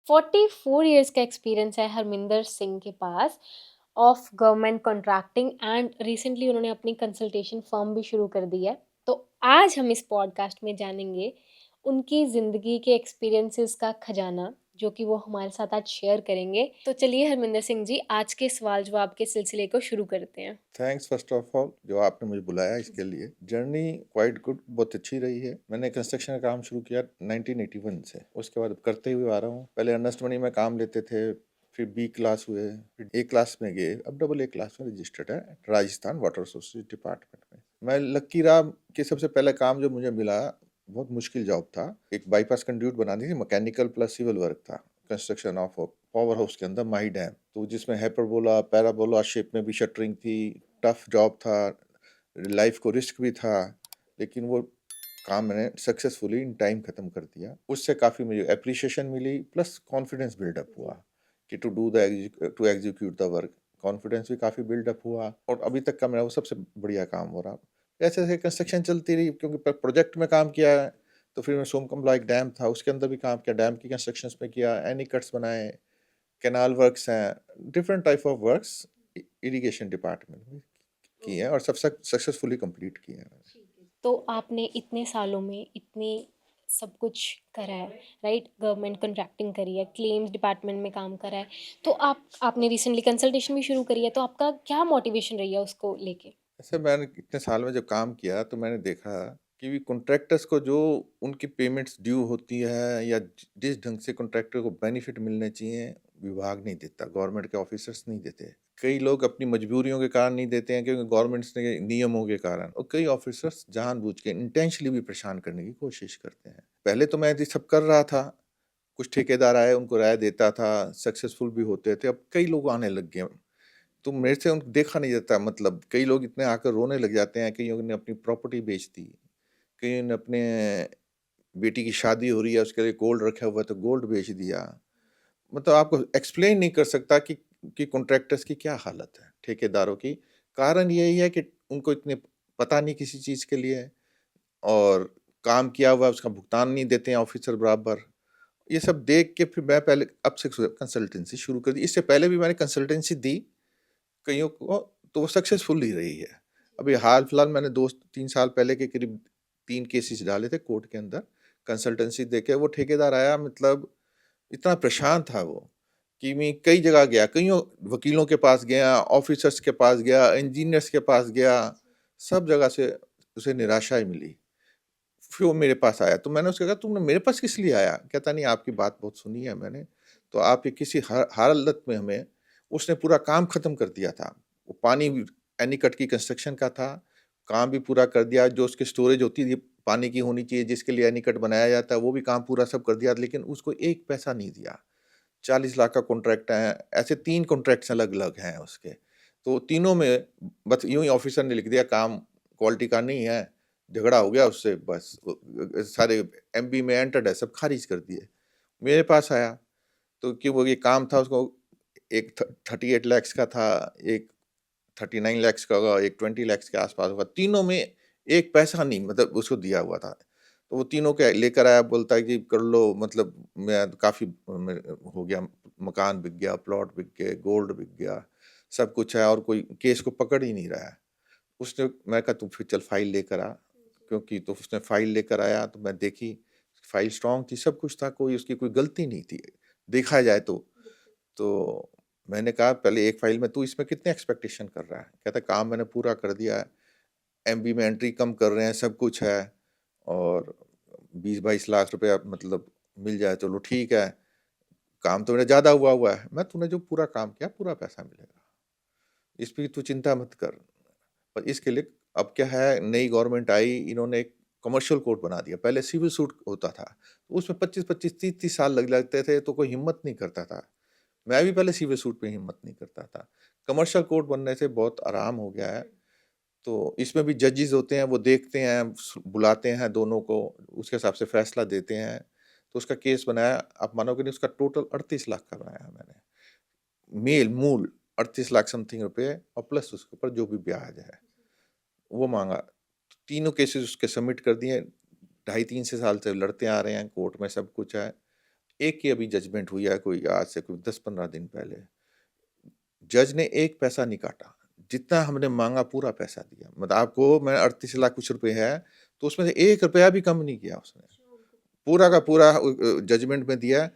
44 years का experience है हरमिंदर सिंह के पास of government contracting and recently उन्होंने अपनी कंसल्टेशन फर्म भी शुरू कर दी है। तो आज हम इस पॉडकास्ट में जानेंगे उनकी ज़िंदगी के एक्सपीरियंसेस का खजाना, जो कि वो हमारे साथ आज शेयर करेंगे। तो चलिए हरमिंदर सिंह जी, आज के सवाल जवाब के सिलसिले को शुरू करते हैं। थैंक्स फर्स्ट ऑफ ऑल जो आपने मुझे बुलाया इसके लिए। जर्नी क्वाइट गुड, बहुत अच्छी रही है। मैंने कंस्ट्रक्शन का काम शुरू किया 1981 से, उसके बाद करते हुए आ रहा हूँ। पहले अर्नेस्ट मनी में काम लेते थे, फिर बी क्लास हुए, फिर ए क्लास में गए, अब डबल ए क्लास में रजिस्टर्ड है राजस्थान वाटर रिसोर्सेज डिपार्टमेंट में। मैं लक्की राम के सबसे पहले काम जो मुझे मिला, बहुत मुश्किल जॉब था। एक बाईपास कंड्यूट बनानी थी, मैकेनिकल प्लस सिविल वर्क था। कंस्ट्रक्शन ऑफ पावर हाउस के अंदर माही डैम, तो जिसमें हाइपरबोला पैराबोला शेप में भी शटरिंग थी। टफ जॉब था, लाइफ को रिस्क भी था, लेकिन वो काम मैंने सक्सेसफुली इन टाइम ख़त्म कर दिया। उससे काफ़ी मुझे एप्रिसिएशन मिली, प्लस कॉन्फिडेंस बिल्डअप हुआ कि to execute the work. Confidence भी काफ़ी बिल्डअप हुआ और अभी तक का मेरा वो सबसे बढ़िया काम हो रहा। ऐसे ऐसे कंस्ट्रक्शन चलती रही, क्योंकि प्रोजेक्ट में काम किया है। तो फिर मैं सोमकमला एक डैम था, उसके अंदर भी काम किया, डैम की कंस्ट्रक्शन में किया, एनी कट्स बनाए, कैनाल वर्क्स हैं, different type of works irrigation department में किए हैं और सब सक्सेसफुली कंप्लीट किए हैं। तो आपने इतने सालों में इतने सब कुछ करा है, राइट? गवर्नमेंट कॉन्ट्रैक्टिंग करी है, क्लेम्स डिपार्टमेंट में काम करा है, तो आपने रिसेंटली कंसल्टेशन भी शुरू करी है, तो आपका क्या मोटिवेशन रही है उसको लेके? ऐसे मैंने इतने साल में जब काम किया तो मैंने देखा कि कॉन्ट्रैक्टर्स को जो उनकी पेमेंट्स ड्यू होती है या जिस ढंग से कॉन्ट्रैक्टर को बेनिफिट मिलने चाहिए, विभाग नहीं देता, गवर्नमेंट के ऑफिसर्स नहीं देते। कई लोग अपनी मजबूरियों के कारण नहीं देते हैं, क्योंकि गवर्नमेंट्स के नियमों के कारण, और कई ऑफिसर्स जानबूझ के इंटेंशनली भी परेशान करने की कोशिश करते हैं। पहले तो मैं ये सब कर रहा था, कुछ ठेकेदार आए, उनको राय देता था, सक्सेसफुल भी होते थे। अब कई लोग आने लग गए, तो मेरे से उनको देखा नहीं जाता। मतलब कई लोग इतने आकर रोने लग जाते हैं, कईयों ने अपनी प्रॉपर्टी बेच दी, कईयों ने अपने बेटी की शादी हो रही है उसके लिए गोल्ड रखा हुआ है तो गोल्ड बेच दिया। मतलब आपको एक्सप्लेन नहीं कर सकता कि कॉन्ट्रैक्टर्स की क्या हालत है, ठेकेदारों की। कारण यही है कि उनको इतने पता नहीं किसी चीज़ के लिए, और काम किया हुआ उसका भुगतान नहीं देते हैं ऑफिसर बराबर। ये सब देख के फिर मैं पहले अब से कंसल्टेंसी शुरू कर दी। इससे पहले भी मैंने कंसल्टेंसी दी कईयों को, तो वो सक्सेसफुल ही रही है। अभी हाल फिलहाल मैंने 2-3 साल पहले के करीब 3 केसेस डाले थे कोर्ट के अंदर, कंसल्टेंसी देके। वो ठेकेदार आया, मतलब इतना परेशान था वो कि मैं कई जगह गया, कईयों वकीलों के पास गया, ऑफिसर्स के पास गया, इंजीनियर्स के पास गया, सब जगह से उसे निराशा ही मिली। फिर वो मेरे पास आया, तो मैंने उससे कहा, तुमने मेरे पास किस लिए आया? कहता, नहीं आपकी बात बहुत सुनी है मैंने, तो आप ये किसी हालत में हमें। उसने पूरा काम खत्म कर दिया था। वो पानी एनीकट की कंस्ट्रक्शन का था, काम भी पूरा कर दिया, जो उसकी स्टोरेज होती थी पानी की होनी चाहिए जिसके लिए एनीकट बनाया जाता है, वो भी काम पूरा सब कर दिया, लेकिन उसको एक पैसा नहीं दिया। 40 लाख का कॉन्ट्रैक्ट है, ऐसे 3 कॉन्ट्रैक्ट्स अलग-अलग हैं उसके। तो तीनों में बस यूँ ही ऑफिसर ने लिख दिया काम क्वालिटी का नहीं है, झगड़ा हो गया उससे, बस सारे एमबी में एंटर्ड है, सब खारिज कर दिए। मेरे पास आया, तो कि वो ये काम था उसको, एक 38 लैक्स का था, एक 39 लैक्स का होगा, एक 20 लैक्स के आस-पास होगा। तीनों में एक पैसा नहीं, मतलब उसको दिया हुआ था। तो वो तीनों के लेकर आया, बोलता है कि कर लो, मतलब मैं काफ़ी हो गया, मकान बिक गया, प्लॉट बिक गए, गोल्ड बिक गया, सब कुछ है और कोई केस को पकड़ ही नहीं रहा है। उसने मैं कहा तू फिर चल फाइल लेकर आ, क्योंकि तो उसने फाइल लेकर आया तो मैं देखी, फाइल स्ट्रॉन्ग थी, सब कुछ था, कोई उसकी कोई गलती नहीं थी, देखा जाए तो। तो मैंने कहा पहले एक फाइल में तू इसमें कितने एक्सपेक्टेशन कर रहा है? कहता काम मैंने पूरा कर दिया है, एमबी में एंट्री कम कर रहे हैं, सब कुछ है, और 20-22 लाख रुपया मतलब मिल जाए चलो ठीक है, काम तो मेरा ज़्यादा हुआ हुआ है। मैं तूने जो पूरा काम किया पूरा पैसा मिलेगा, इस पे तू चिंता मत कर। पर इसके लिए अब क्या है, नई गवर्नमेंट आई, इन्होंने एक कमर्शियल कोर्ट बना दिया। पहले सिविल सूट होता था, तो उसमें 25-25, 30-30 साल लग जाते थे, तो कोई हिम्मत नहीं करता था। मैं भी पहले सिविल सूट पे हिम्मत नहीं करता था। कमर्शियल कोर्ट बनने से बहुत आराम हो गया है। तो इसमें भी जजेस होते हैं, वो देखते हैं, बुलाते हैं दोनों को, उसके हिसाब से फैसला देते हैं। तो उसका केस बनाया, आप मानोगे नहीं, उसका टोटल 38 लाख का बनाया मैंने। मूल 38 लाख समथिंग रुपए, और प्लस उसके ऊपर जो भी ब्याज है वो मांगा। तीनों केसेस उसके सबमिट कर दिए, 2.5-3 से साल से लड़ते आ रहे हैं कोर्ट में, सब कुछ है। एक की अभी जजमेंट हुई है कोई आज से कोई 10-15 दिन पहले। जज ने 1 पैसा नहीं काटा। जितना हमने माँगा पूरा पैसा दिया। मतलब आपको मैं 38 लाख कुछ रुपए है, तो उसमें से 1 रुपया भी कम नहीं किया उसने। पूरा का पूरा जजमेंट में दिया।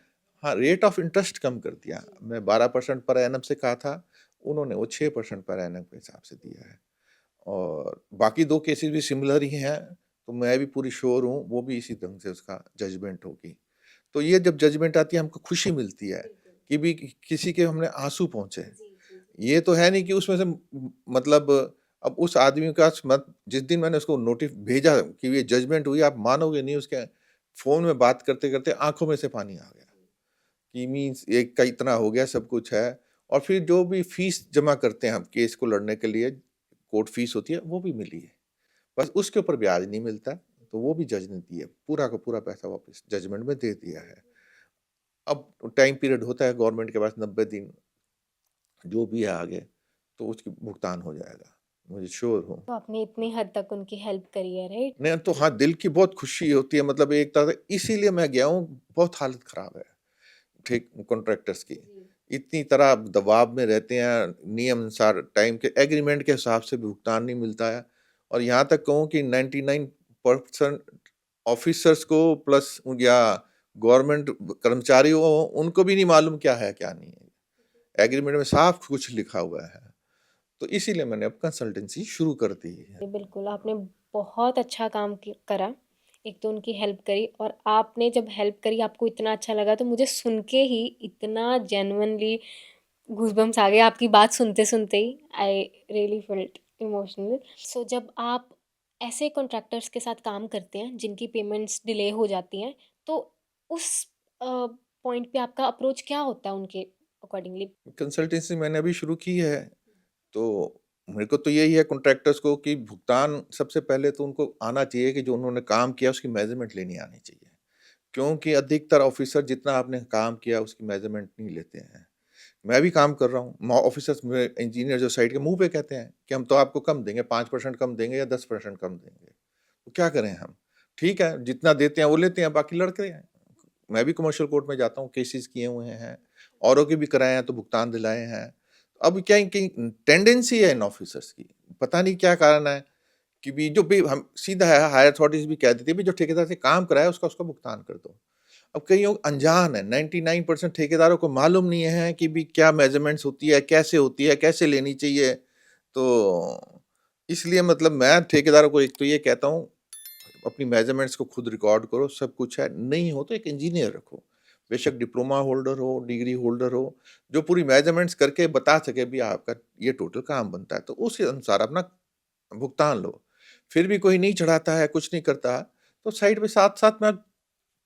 हाँ, रेट ऑफ इंटरेस्ट कम कर दिया। मैं 12% पर एनम से कहा था, उन्होंने वो 6% पर एनम के हिसाब से दिया है। और बाकी 2 केसेस भी सिमिलर ही हैं, तो मैं भी पूरी श्योर हूँ, वो भी इसी ढंग से उसका जजमेंट होगी। तो ये जब जजमेंट आती है हमको खुशी मिलती है कि भी किसी के हमने आँसू पहुँचे। ये तो है नहीं कि उसमें से मतलब अब उस आदमी का मत जिस दिन मैंने उसको नोटिस भेजा कि ये जजमेंट हुई, आप मानोगे नहीं उसके फ़ोन में बात करते-करते आँखों में से पानी आ गया, कि मीन्स एक का इतना हो गया, सब कुछ है। और फिर जो भी फीस जमा करते हैं हम केस को लड़ने के लिए, कोर्ट फीस होती है, वो भी मिली है। बस उसके ऊपर ब्याज नहीं मिलता, तो वो भी जज ने दी है। पूरा का पूरा पैसा वापस जजमेंट में दे दिया है। अब टाइम पीरियड होता है गवर्नमेंट के पास 90 दिन, जो भी है आगे, तो उसकी भुगतान हो जाएगा, मुझे श्योर हूँ। तो आपने इतनी हद तक उनकी हेल्प करी है, राइट? नहीं तो हाँ, दिल की बहुत खुशी होती है, मतलब एक तरह से इसीलिए मैं गया हूँ, बहुत हालत खराब है, ठीक कॉन्ट्रैक्टर्स की। इतनी तरह दबाव में रहते हैं, नियम अनुसार टाइम के एग्रीमेंट के हिसाब से भुगतान नहीं मिलता है। और यहाँ तक कहूँ कि 99% ऑफिसर्स को प्लस या गवर्नमेंट कर्मचारियों उनको भी नहीं मालूम क्या है, क्या नहीं है। एग्रीमेंट में साफ कुछ लिखा हुआ है। तो इसीलिए मैंने अब कंसल्टेंसी शुरू कर दी है। बिल्कुल, आपने बहुत अच्छा काम करा। एक तो उनकी हेल्प करी, और आपने जब हेल्प करी आपको इतना अच्छा लगा, तो मुझे सुन के ही इतना जेन्युइनली गूज़बम्प्स आ गए आपकी बात सुनते-सुनते ही। I really felt emotional. So जब आप ऐसे कॉन्ट्रैक्टर्स के साथ काम करते हैं जिनकी पेमेंट्स डिले हो जाती हैं, तो उस पॉइंट पे आपका अप्रोच क्या होता है उनके अकॉर्डिंगली? कंसल्टेंसी मैंने अभी शुरू की है, तो मेरे को तो यही है कॉन्ट्रैक्टर्स को कि भुगतान सबसे पहले तो उनको आना चाहिए कि जो उन्होंने काम किया उसकी मेज़रमेंट लेनी आनी चाहिए। क्योंकि अधिकतर ऑफ़िसर जितना आपने काम किया उसकी मेज़रमेंट नहीं लेते हैं। मैं भी काम कर रहा हूँ, ऑफ़िसर्स मेरे इंजीनियर जो साइड के मुँह पे कहते हैं कि हम तो आपको कम देंगे, 5% कम देंगे या 10% कम देंगे। तो क्या करें हम? ठीक है, जितना देते हैं वो लेते हैं, बाकी लड़ते हैं। मैं भी कमर्शियल कोर्ट में जाता हूँ, केसेस किए हुए हैं, औरों के भी कराए हैं तो भुगतान दिलाए हैं। अब क्या है कि टेंडेंसी है इन ऑफिसर्स की, पता नहीं क्या कारण है कि भी जो भी हम सीधा है हायर अथॉरिटीज़ भी कह देती है, जो ठेकेदार से काम कराया उसका उसका भुगतान कर दो। अब कई लोग अनजान है, 99% ठेकेदारों को मालूम नहीं है कि भी क्या मेज़रमेंट्स होती है, कैसे लेनी चाहिए। तो इसलिए मतलब मैं ठेकेदारों को एक तो ये कहता हूँ, अपनी मेज़रमेंट्स को खुद रिकॉर्ड करो, सब कुछ है, नहीं हो तो एक इंजीनियर रखो। बेशक डिप्लोमा होल्डर हो, डिग्री होल्डर हो, जो पूरी मेज़रमेंट्स करके बता सके भी आपका ये टोटल काम बनता है, तो उस अनुसार अपना भुगतान लो। फिर भी कोई नहीं चढ़ाता है, कुछ नहीं करता, तो साइड में साथ-साथ में आप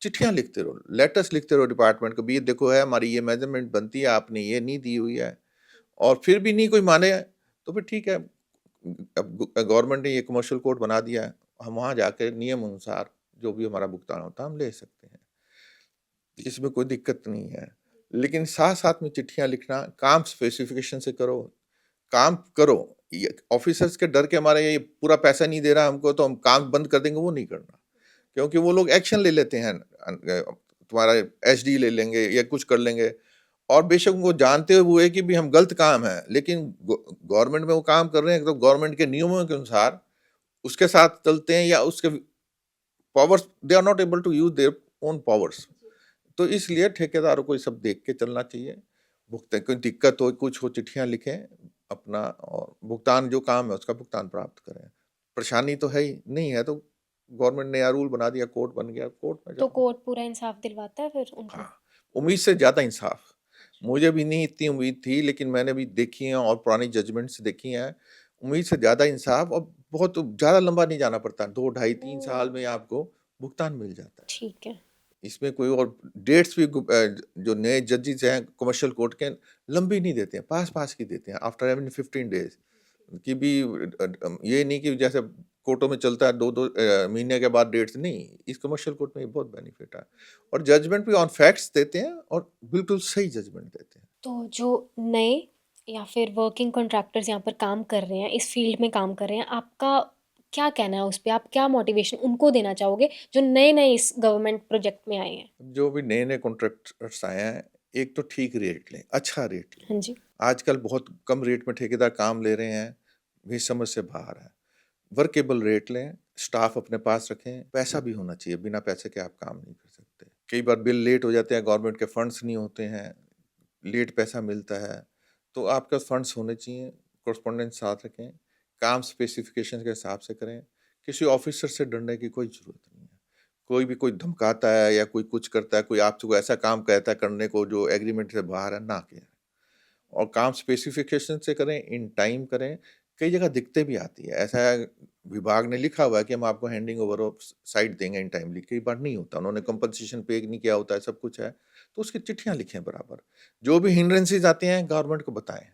चिट्ठियाँ लिखते रहो, लेटर्स लिखते रहो डिपार्टमेंट को, भी ये देखो है हमारी ये मेज़रमेंट बनती है, आपने ये नहीं दी हुई है। और फिर भी नहीं कोई माने, तो फिर ठीक है, अब गवर्नमेंट ने ये कमर्शियल कोर्ट बना दिया है, हम वहाँ जाके नियम अनुसार जो भी हमारा भुगतान होता है, हम ले सकते हैं। इसमें कोई दिक्कत नहीं है। लेकिन साथ-साथ में चिट्ठियाँ लिखना, काम स्पेसिफ़िकेशन से करो, काम करो। ये ऑफ़िसर्स के डर के मारे ये पूरा पैसा नहीं दे रहा हमको तो हम काम बंद कर देंगे, वो नहीं करना। क्योंकि वो लोग एक्शन ले लेते हैं, तुम्हारा एसडी ले लेंगे या कुछ कर लेंगे। और बेशक उनको जानते हुए कि भी हम गलत काम है, लेकिन गवर्नमेंट में वो काम कर रहे हैं तो गवर्नमेंट के नियमों के अनुसार उसके साथ चलते हैं, या उसके powers they are not able to use their own powers. तो इसलिए ठेकेदारों को ये सब देख के चलना चाहिए। कोई दिक्कत हो, कुछ हो, चिट्ठियाँ लिखें अपना, और भुगतान जो काम है उसका भुगतान प्राप्त करें। परेशानी तो है ही, नहीं है तो गवर्नमेंट ने नया रूल बना दिया, कोर्ट बन गया, कोर्ट में तो जाओ। कोर्ट पूरा इंसाफ दिलवाता है फिर उनको? हाँ, उम्मीद से ज़्यादा इंसाफ़। मुझे भी नहीं इतनी उम्मीद थी, लेकिन मैंने भी देखी हैं और पुरानी जजमेंट्स देखी हैं। उम्मीद से ज़्यादा इंसाफ़, और बहुत ज़्यादा लंबा नहीं जाना पड़ता, 2 ढाई 3 साल ओह! में आपको भुगतान मिल जाता है। ठीक है। इसमें कोई और डेट्स भी जो नए जजेस हैं कमर्शियल कोर्ट के, लंबी नहीं देते हैं, पास-पास की देते हैं, आफ्टर एवरी 15 डेज़, कि भी ये नहीं कि जैसे कोर्टों में चलता है 2-2 महीने के बाद डेट्स नहीं, इस कमर्शियल कोर्ट में ये बहुत बेनिफिट है। और जजमेंट भी ऑन फैक्ट्स देते हैं और बिल्कुल सही जजमेंट देते हैं। तो जो नए या फिर वर्किंग कॉन्ट्रैक्टर्स यहाँ पर काम कर रहे हैं, इस फील्ड में काम कर रहे हैं, आपका क्या कहना है उस पे? आप क्या मोटिवेशन उनको देना चाहोगे जो नए-नए इस गवर्नमेंट प्रोजेक्ट में आए हैं? जो भी नए-नए कॉन्ट्रैक्टर्स आए हैं, एक तो ठीक रेट लें, अच्छा रेट लें। हाँ जी। आजकल बहुत कम रेट में ठेकेदार काम ले रहे हैं, भी समझ से बाहर है। वर्केबल रेट लें, स्टाफ अपने पास रखें, पैसा भी होना चाहिए, बिना पैसे के आप काम नहीं कर सकते। कई बार बिल लेट हो जाते हैं, गवर्नमेंट के फंड्स नहीं होते हैं, लेट पैसा मिलता है, तो आपके पास फंड्स होने चाहिए, कॉरेस्पॉन्डेंस साथ रखें, काम स्पेसिफिकेशन के हिसाब से करें, किसी ऑफिसर से डरने की कोई ज़रूरत नहीं है। कोई भी कोई धमकाता है या कोई कुछ करता है, कोई आपसे कोई ऐसा काम कहता है करने को जो एग्रीमेंट से बाहर है, ना किया। और काम स्पेसिफिकेशन से करें, इन टाइम करें। कई जगह दिक्कतें भी आती है, ऐसा है विभाग ने लिखा हुआ है कि हम आपको हैंडिंग ओवर ऑफ साइट देंगे इन टाइमली, कई बार नहीं होता, उन्होंने कंपनसेशन पे नहीं किया होता है, सब कुछ है, तो उसकी चिट्ठियाँ लिखें बराबर। जो भी हिंड्रेंसेस आते हैं गवर्नमेंट को बताएँ,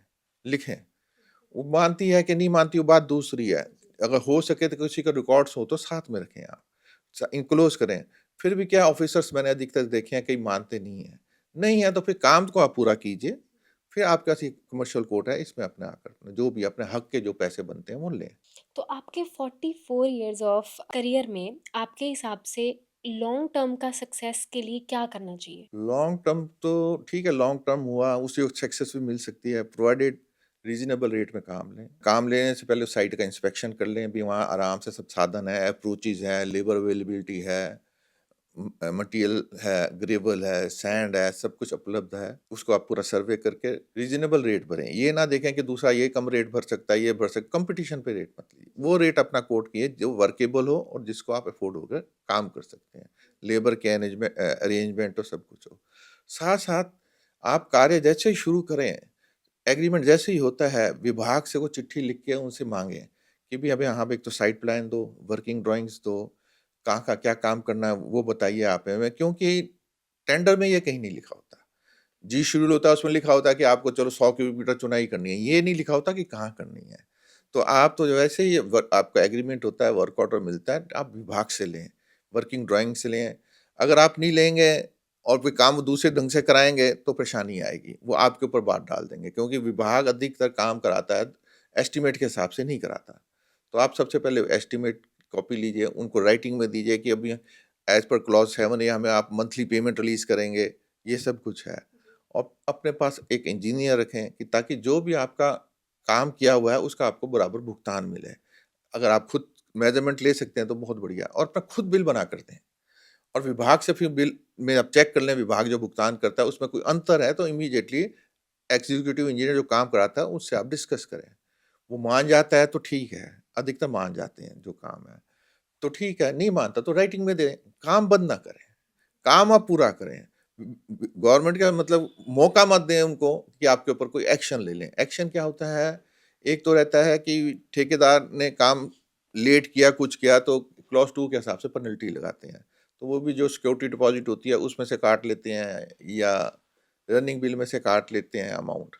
लिखें। वो मानती है कि नहीं मानती वो बात दूसरी है। अगर हो सके तो किसी का रिकॉर्ड्स हो तो साथ में रखें आप, इनक्लोज करें। फिर भी क्या ऑफिसर्स मैंने अधिकतर देखे हैं कई मानते नहीं हैं। नहीं है तो फिर काम को आप पूरा कीजिए, फिर आपके पास ये कमर्शियल कोर्ट है, इसमें अपने आकर जो भी अपने हक के जो पैसे बनते हैं वो लें। तो आपके 44 इयर्स ऑफ करियर में आपके हिसाब से लॉन्ग टर्म का सक्सेस के लिए क्या करना चाहिए? लॉन्ग टर्म तो ठीक है, लॉन्ग टर्म हुआ उसी वक़्त सक्सेस भी मिल सकती है प्रोवाइडेड रीज़नेबल रेट में काम लें। काम लेने से पहले साइट का इंस्पेक्शन कर लें, भी वहाँ आराम से सब साधन है, अप्रोचेज़ हैं, लेबर अवेलेबिलिटी है, मटेरियल है, ग्रेवल है, सैंड है, सब कुछ उपलब्ध है। उसको आप पूरा सर्वे करके रीज़नेबल रेट भरें। ये ना देखें कि दूसरा ये कम रेट भर सकता है, ये भर सकता, कॉम्पिटिशन पे रेट मत लीजिए। वो रेट अपना कोट कीजिए जो वर्केबल हो और जिसको आप अफ़ोर्ड होकर काम कर सकते हैं। लेबर के अरेंजमेंट और सब कुछ हो। साथ-साथ आप कार्य जैसे ही शुरू करें, एग्रीमेंट जैसे ही होता है, विभाग से वो चिट्ठी लिख के उनसे माँगे कि भई हमें यहाँ पे एक तो साइट प्लान दो, वर्किंग ड्राइंग्स दो, कहाँ का क्या काम करना है वो बताइए आप हमें, क्योंकि टेंडर में ये कहीं नहीं लिखा होता। जी शेड्यूल होता है उसमें लिखा होता है कि आपको चलो 100 किलोमीटर चुनाई करनी है, ये नहीं लिखा होता कि कहाँ करनी है। तो आप तो वैसे ही आपका एग्रीमेंट होता है, वर्क ऑर्डर मिलता है, आप विभाग से लें, वर्किंग ड्राइंग से लें। अगर आप नहीं लेंगे और कोई काम वो दूसरे ढंग से कराएँगे तो परेशानी आएगी, वो आपके ऊपर बात डाल देंगे, क्योंकि विभाग अधिकतर काम कराता है एस्टीमेट के हिसाब से नहीं कराता। तो आप सबसे पहले एस्टीमेट कॉपी लीजिए, उनको राइटिंग में दीजिए कि अभी एज़ पर क्लॉज़ 7 ये हमें आप मंथली पेमेंट रिलीज़ करेंगे, ये सब कुछ है। और अपने पास एक इंजीनियर रखें कि ताकि जो भी आपका काम किया हुआ है उसका आपको बराबर भुगतान मिले। अगर आप खुद मेज़रमेंट ले सकते हैं तो बहुत बढ़िया, और अपना खुद बिल बना कर दें। और विभाग से फिर बिल में आप चेक कर लें, विभाग जो भुगतान करता है उसमें कोई अंतर है तो इमीडिएटली एग्जीक्यूटिव इंजीनियर जो काम कराता है उससे आप डिस्कस करें। वो मान जाता है तो ठीक है, अधिकतर मान जाते हैं जो काम है, तो ठीक है, नहीं मानता तो राइटिंग में दें, काम बंद ना करें, काम आप पूरा करें। गवर्नमेंट का मतलब मौका मत दें उनको कि आपके ऊपर कोई एक्शन ले लें। एक्शन क्या होता है, एक तो रहता है कि ठेकेदार ने काम लेट किया, कुछ किया तो क्लॉज़ 2 के हिसाब से पेनल्टी लगाते हैं। तो वो भी जो सिक्योरिटी डिपॉज़िट होती है उसमें से काट लेते हैं या रनिंग बिल में से काट लेते हैं अमाउंट।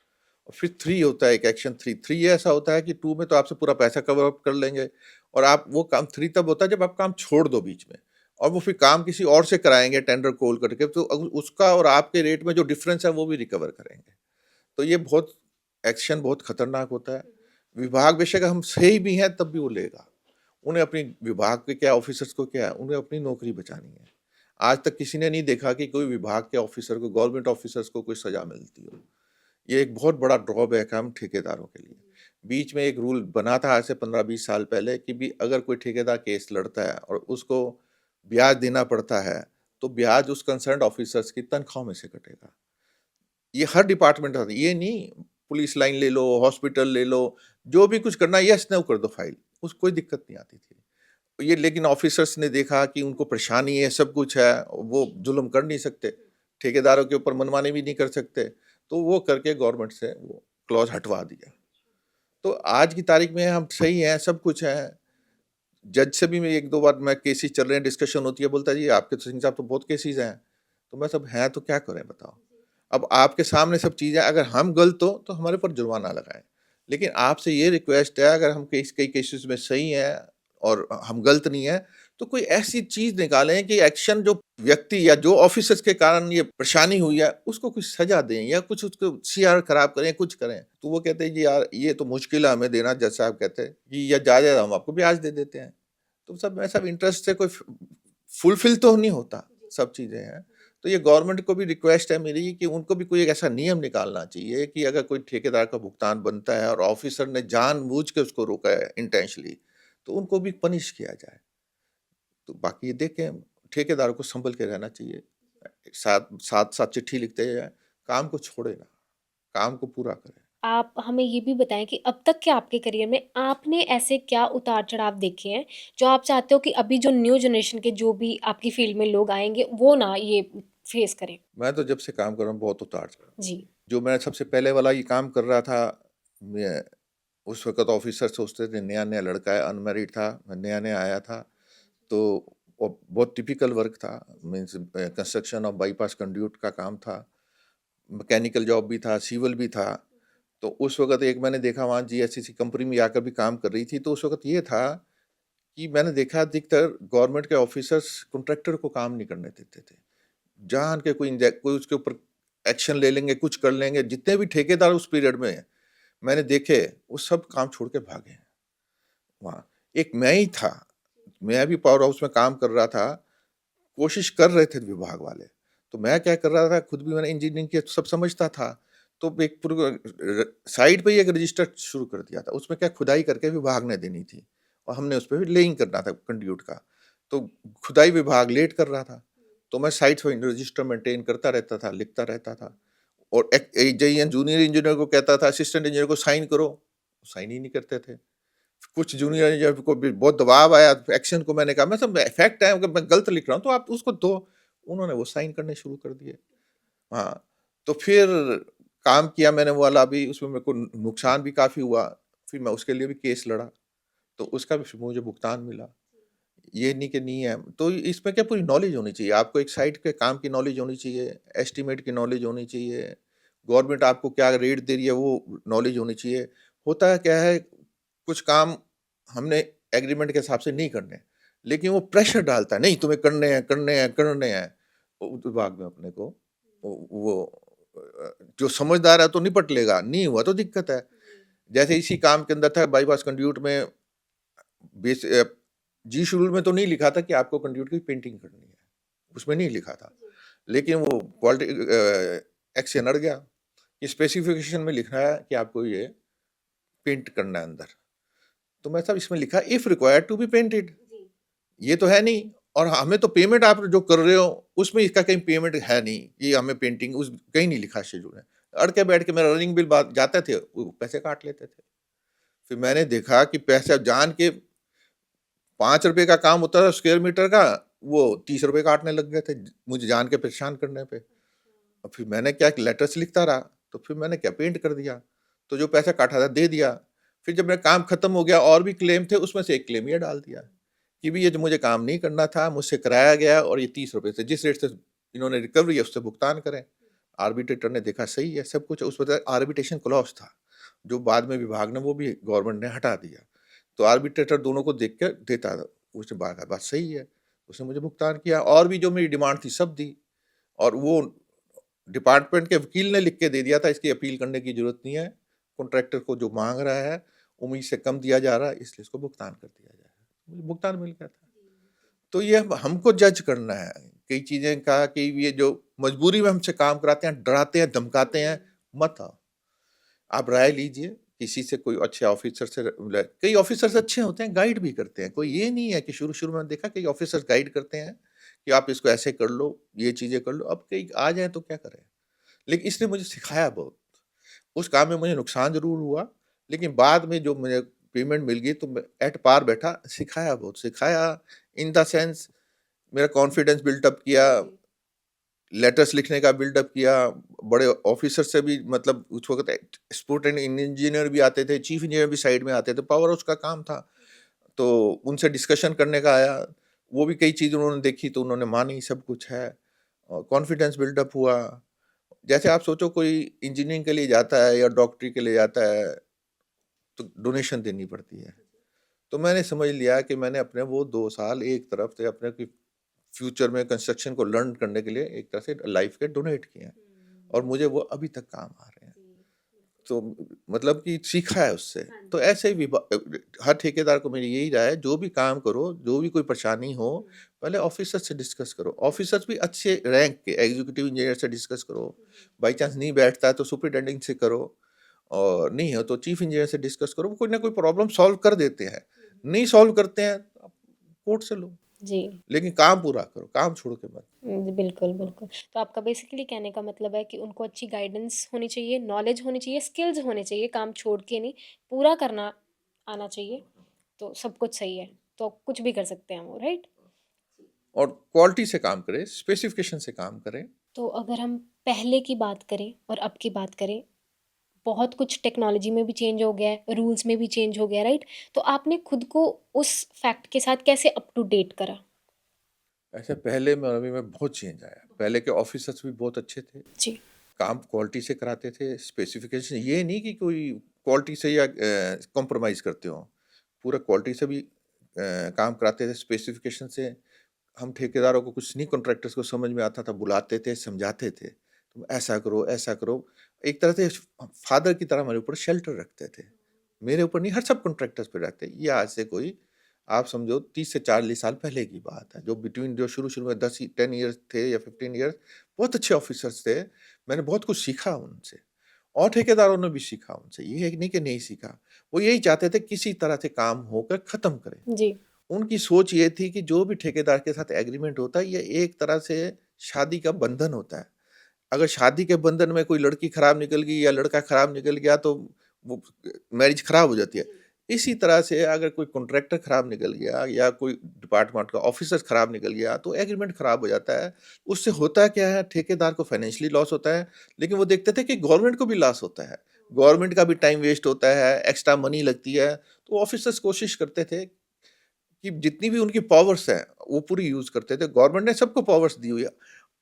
और फिर 3 होता है एक एक्शन 3, 3 ये ऐसा होता है कि 2 में तो आपसे पूरा पैसा कवर अप कर लेंगे और आप वो काम 3 तब होता है जब आप काम छोड़ दो बीच में और वो फिर काम किसी और से कराएँगे टेंडर कॉल करके, तो उसका और आपके रेट में जो डिफरेंस है वो भी रिकवर करेंगे। तो ये बहुत एक्शन बहुत खतरनाक होता है। विभाग बेशक हम सही भी हैं तब भी वो लेगा। उन्हें अपनी विभाग के क्या ऑफिसर्स को क्या है, उन्हें अपनी नौकरी बचानी है। आज तक किसी ने नहीं देखा कि कोई विभाग के ऑफिसर को, गवर्नमेंट ऑफिसर्स को कोई सज़ा मिलती हो। ये एक बहुत बड़ा ड्रॉबैक है हम ठेकेदारों के लिए। बीच में एक रूल बना था आज से 15-20 साल पहले कि भी अगर कोई ठेकेदार केस लड़ता है और उसको ब्याज देना पड़ता है, तो ब्याज उस कंसर्न्ड ऑफिसर्स की तनख्वाह में से कटेगा। ये हर डिपार्टमेंट का था, ये नहीं पुलिस लाइन ले लो, हॉस्पिटल ले लो, जो भी कुछ करना है यस नो कर दो फाइल, उस कोई दिक्कत नहीं आती थी। ये लेकिन ऑफिसर्स ने देखा कि उनको परेशानी है, सब कुछ है, वो जुल्म कर नहीं सकते, ठेकेदारों के ऊपर मनमानी भी नहीं कर सकते, तो वो करके गवर्नमेंट से वो क्लॉज़ हटवा दिया। तो आज की तारीख में हम सही हैं, सब कुछ है। जज से भी मैं 1-2 बार मैं केसेज़ चल रहे हैं, डिस्कशन होती है, बोलता है, "जी, आपके तो सिंह साहब तो बहुत केसेज़ हैं।" तो मैं सब हैं तो क्या करें बताओ? अब आपके सामने सब चीज़ें, अगर हम गलत हो तो हमारे ऊपर जुर्माना लगाएँ। लेकिन आपसे ये रिक्वेस्ट है, अगर हम कई कई केसेज़ में सही हैं, और हम गलत नहीं है, तो कोई ऐसी चीज़ निकालें कि एक्शन जो व्यक्ति या जो ऑफिसर्स के कारण ये परेशानी हुई है, उसको कुछ सज़ा दें या कुछ उसको सीआर खराब करें, कुछ करें। तो वो कहते हैं कि यार ये तो मुश्किल है हमें देना, जज साहब कहते हैं कि या ज़्यादा हम आपको ब्याज दे देते हैं। तो सब इंटरेस्ट से कोई फुलफिल तो नहीं होता, सब चीज़ें हैं। तो ये गवर्नमेंट को भी रिक्वेस्ट है मेरी कि उनको भी कोई एक ऐसा नियम निकालना चाहिए कि अगर कोई ठेकेदार का भुगतान बनता है और ऑफिसर ने जानबूझ के उसको रोका है इंटेंशनली, तो उनको भी पनिश किया जाए। तो बाकी ये देखें, ठेकेदार को संभल के रहना चाहिए। साथ साथ साथ चिट्ठी लिखते जाएं, काम को छोड़े ना, काम को पूरा करें। आप हमें ये भी बताएँ कि अब तक के आपके करियर में आपने ऐसे क्या उतार-चढ़ाव देखे हैं, जो आप चाहते हो कि अभी जो न्यू जनरेशन के जो भी आपकी फ़ील्ड में लोग आएँगे, वो ना ये फेस करें? मैं तो जब से काम कर रहा हूँ बहुत उतार चढ़ाव। जी। जो मैं सबसे पहले वाला ये काम कर रहा था, मैं उस वक़्त ऑफ़िसर सोचते थे नया-नया लड़का है, अनमैरिड था, मैं नया-नया आया था, तो वो बहुत टिपिकल वर्क था, means construction of bypass conduit का काम था, मैकेनिकल जॉब भी था, सिविल भी था। तो उस वक़्त एक मैंने देखा वहाँ जीएससीसी कंपनी में आकर भी काम कर रही थी, तो उस वक़्त ये था कि मैंने देखा अधिकतर गवर्नमेंट के ऑफ़िसर्स कॉन्ट्रैक्टर को काम नहीं करने देते थे। जान के कोई उसके ऊपर एक्शन ले लेंगे, कुछ कर लेंगे, जितने भी ठेकेदार उस पीरियड में मैंने देखे, वो सब काम छोड़ के भागे हैं वहाँ। एक मैं ही था, मैं भी पावर हाउस में काम कर रहा था, कोशिश कर रहे थे विभाग वाले। तो मैं क्या कर रहा था, खुद भी मैंने इंजीनियरिंग किया, सब समझता था। तो एक साइड पे ही एक रजिस्टर शुरू कर दिया था। उसमें क्या खुदाई करके विभाग ने देनी थी और हमने उस पे भी लेइंग करना था कंड्यूट का। तो खुदाई विभाग लेट कर रहा था। तो मैं साइड पे रजिस्टर मेंटेन करता रहता था, लिखता रहता था। और जूनियर इंजीनियर को कहता था असिस्टेंट इंजीनियर को साइन करो, साइन ही नहीं करते थे। कुछ जूनियर इंजीनियर को भी बहुत दबाव आया, एक्शन को मैंने कहा मैं सब फैक्ट है, अगर मैं गलत लिख रहा हूँ तो आप उसको दो। उन्होंने वो साइन करने शुरू कर दिए। हाँ, तो फिर काम किया मैंने वो वाला भी, उसमें मेरे को नुकसान भी काफ़ी हुआ। फिर मैं उसके लिए भी केस लड़ा, तो उसका भी फिर मुझे भुगतान मिला। ये नहीं कि नहीं है, तो इसमें क्या पूरी नॉलेज होनी चाहिए। आपको एक साइट के काम की नॉलेज होनी चाहिए, एस्टीमेट की नॉलेज होनी चाहिए, गवर्नमेंट आपको क्या रेट दे रही है वो नॉलेज होनी चाहिए। होता है क्या है, कुछ काम हमने एग्रीमेंट के हिसाब से नहीं करने, लेकिन वो प्रेशर डालता है, नहीं तुम्हें करने हैं, करने हैं, करने हैं। विभाग में अपने को वो जो समझदार है तो निपट लेगा, नहीं हुआ तो दिक्कत है। जैसे इसी काम के अंदर था बाईपास कंड्यूट में, बेस जी शेड्यूल में तो नहीं लिखा था कि आपको कंप्यूटर की पेंटिंग करनी है, उसमें नहीं लिखा था। लेकिन वो क्वालिटी एक्ट से नड़ गया कि स्पेसिफिकेशन में लिखा है कि आपको ये पेंट करना है अंदर। तो मैं साहब इसमें लिखा if required to be painted, ये तो है नहीं। और हमें तो पेमेंट आप जो कर रहे हो उसमें इसका कहीं पेमेंट है नहीं, ये हमें पेंटिंग उस कहीं नहीं लिखा शेड्यूल में। अड़ के बैठ के मेरा रनिंग बिल जाते थे, वो पैसे काट लेते थे। फिर मैंने देखा कि पैसे जान के 5 रुपए का काम होता था स्क्वायर मीटर का, वो 30 रुपए काटने लग गए थे मुझे जान के परेशान करने पे। और फिर मैंने क्या लेटर्स लिखता रहा, तो फिर मैंने क्या पेंट कर दिया, तो जो पैसा काटा था दे दिया। फिर जब मेरा काम खत्म हो गया और भी क्लेम थे, उसमें से एक क्लेम ये डाल दिया कि भी ये जो मुझे काम नहीं करना था मुझसे कराया गया, और ये 30 रुपए से जिस रेट से इन्होंने रिकवरी है उससे भुगतान करें। आर्बिट्रेटर ने देखा सही है सब कुछ, उस वक्त आर्बिट्रेशन क्लॉज था जो बाद में विभाग ने वो भी गवर्नमेंट ने हटा दिया। तो आर्बिट्रेटर दोनों को देख कर देता था, उसने बात सही है, उसने मुझे भुगतान किया और भी जो मेरी डिमांड थी सब दी। और वो डिपार्टमेंट के वकील ने लिख के दे दिया था इसकी अपील करने की जरूरत नहीं है, कॉन्ट्रैक्टर को जो मांग रहा है उम्मीद से कम दिया जा रहा है, इसलिए इसको भुगतान कर दिया जाए। मुझे भुगतान मिल गया था। तो ये हमको जज करना है कई चीजें का कि ये जो मजबूरी में हमसे काम कराते हैं, डराते हैं, धमकाते हैं, मत आओ। आप राय लीजिए किसी से, कोई अच्छे ऑफिसर से कई ऑफिसर्स अच्छे होते हैं, गाइड भी करते हैं। कोई ये नहीं है कि शुरू शुरू में देखा कई ऑफिसर्स गाइड करते हैं कि आप इसको ऐसे कर लो, ये चीजें कर लो। अब कई आ जाए तो क्या करें, लेकिन इसने मुझे सिखाया बहुत। उस काम में मुझे नुकसान जरूर हुआ, लेकिन बाद में जो मुझे पेमेंट मिल गई तो मैं एट पार बैठा। सिखाया बहुत, सिखाया इन द सेंस मेरा कॉन्फिडेंस बिल्टअप किया, लेटर्स लिखने का बिल्डअप किया, बड़े ऑफिसर से भी, मतलब उस वक्त एक्सपोर्टेंट इंजीनियर भी आते थे, चीफ इंजीनियर भी साइड में आते थे, पावर हाउस का काम था। तो उनसे डिस्कशन करने का आया, वो भी कई चीज़ उन्होंने देखी तो उन्होंने मानी, सब कुछ है और कॉन्फिडेंस बिल्डअप हुआ। जैसे आप सोचो कोई इंजीनियरिंग के लिए जाता है या डॉक्टरी के लिए जाता है तो डोनेशन देनी पड़ती है, तो मैंने समझ लिया कि मैंने अपने वो 2 साल एक तरफ से अपने की फ्यूचर में कंस्ट्रक्शन को लर्न करने के लिए एक तरह से लाइफ के डोनेट किए हैं, और मुझे वो अभी तक काम आ रहे हैं। तो मतलब कि सीखा है उससे। तो ऐसे ही हर ठेकेदार को मेरी यही राय है, जो भी काम करो, जो भी कोई परेशानी हो, पहले ऑफ़िसर से डिस्कस करो। ऑफ़िसर्स भी अच्छे रैंक के एग्ज़ीक्यूटिव इंजीनियर से डिस्कस करो। बाई चांस नहीं बैठता है तो सुपरिटेंडेंट से करो, और नहीं हो तो चीफ इंजीनियर से डिस्कस करो। वो कोई ना कोई प्रॉब्लम सॉल्व कर देते हैं। नहीं सॉल्व करते हैं तो आप कोर्ट से लो, जी। लेकिन काम पूरा करो, काम छोड़ के मत। बिल्कुल, बिल्कुल। तो आपका बेसिकली कहने का मतलब है कि उनको अच्छी गाइडेंस होनी चाहिए, नॉलेज होनी चाहिए, स्किल्स होने चाहिए, काम छोड़ के नहीं, पूरा करना आना चाहिए, तो सब कुछ सही है। तो कुछ भी कर सकते हैं वो, राइट? और क्वालिटी से काम करें, स्पेसिफिकेशन से काम करें। तो अगर हम पहले की बात करें और अब की बात करें, बहुत कुछ टेक्नोलॉजी में भी चेंज हो गया है, रूल्स में भी चेंज हो गया है, राइट? तो आपने खुद को उस फैक्ट के साथ कैसे अप टू डेट करा? ऐसे पहले में और अभी में बहुत चेंज आया। पहले के ऑफ़िसर्स भी बहुत अच्छे थे, जी। काम क्वालिटी से कराते थे, स्पेसिफिकेशन ये नहीं कि कोई क्वालिटी से या कॉम्प्रोमाइज़ करते हों। पूरा क्वालिटी से भी काम कराते थे, स्पेसिफिकेशन से। हम ठेकेदारों को कुछ नहीं कॉन्ट्रैक्टर्स को समझ में आता था, बुलाते थे, समझाते थे। तुम ऐसा करो, ऐसा करो। एक तरह से फादर की तरह हमारे ऊपर शेल्टर रखते थे। मेरे ऊपर नहीं, हर सब कॉन्ट्रैक्टर्स पे रहते। ये आज से कोई आप समझो 30 से 40 साल पहले की बात है। जो शुरू-शुरू में 10 इयर्स थे या 15 इयर्स, बहुत अच्छे ऑफिसर्स थे। मैंने बहुत कुछ सीखा उनसे, और ठेकेदारों ने भी सीखा उनसे। ये नहीं कि नहीं सीखा। वो यही चाहते थे किसी तरह से काम होकर खत्म करें। जी। उनकी सोच ये थी कि जो भी ठेकेदार के साथ एग्रीमेंट होता है, ये एक तरह से शादी का बंधन होता है। अगर शादी के बंधन में कोई लड़की खराब निकल गई या लड़का खराब निकल गया तो वो मैरिज खराब हो जाती है। इसी तरह से अगर कोई कॉन्ट्रैक्टर खराब निकल गया या कोई डिपार्टमेंट का ऑफिसर खराब निकल गया तो एग्रीमेंट खराब हो जाता है। उससे होता क्या है, ठेकेदार को फाइनेंशियली लॉस होता है, लेकिन वो देखते थे कि गवर्नमेंट को भी लॉस होता है। गवर्नमेंट का भी टाइम वेस्ट होता है, एक्स्ट्रा मनी लगती है। तो ऑफिसर्स कोशिश करते थे कि जितनी भी उनकी पावर्स हैं, वो पूरी यूज़ करते थे। गवर्नमेंट ने सबको पावर्स दी हुई है।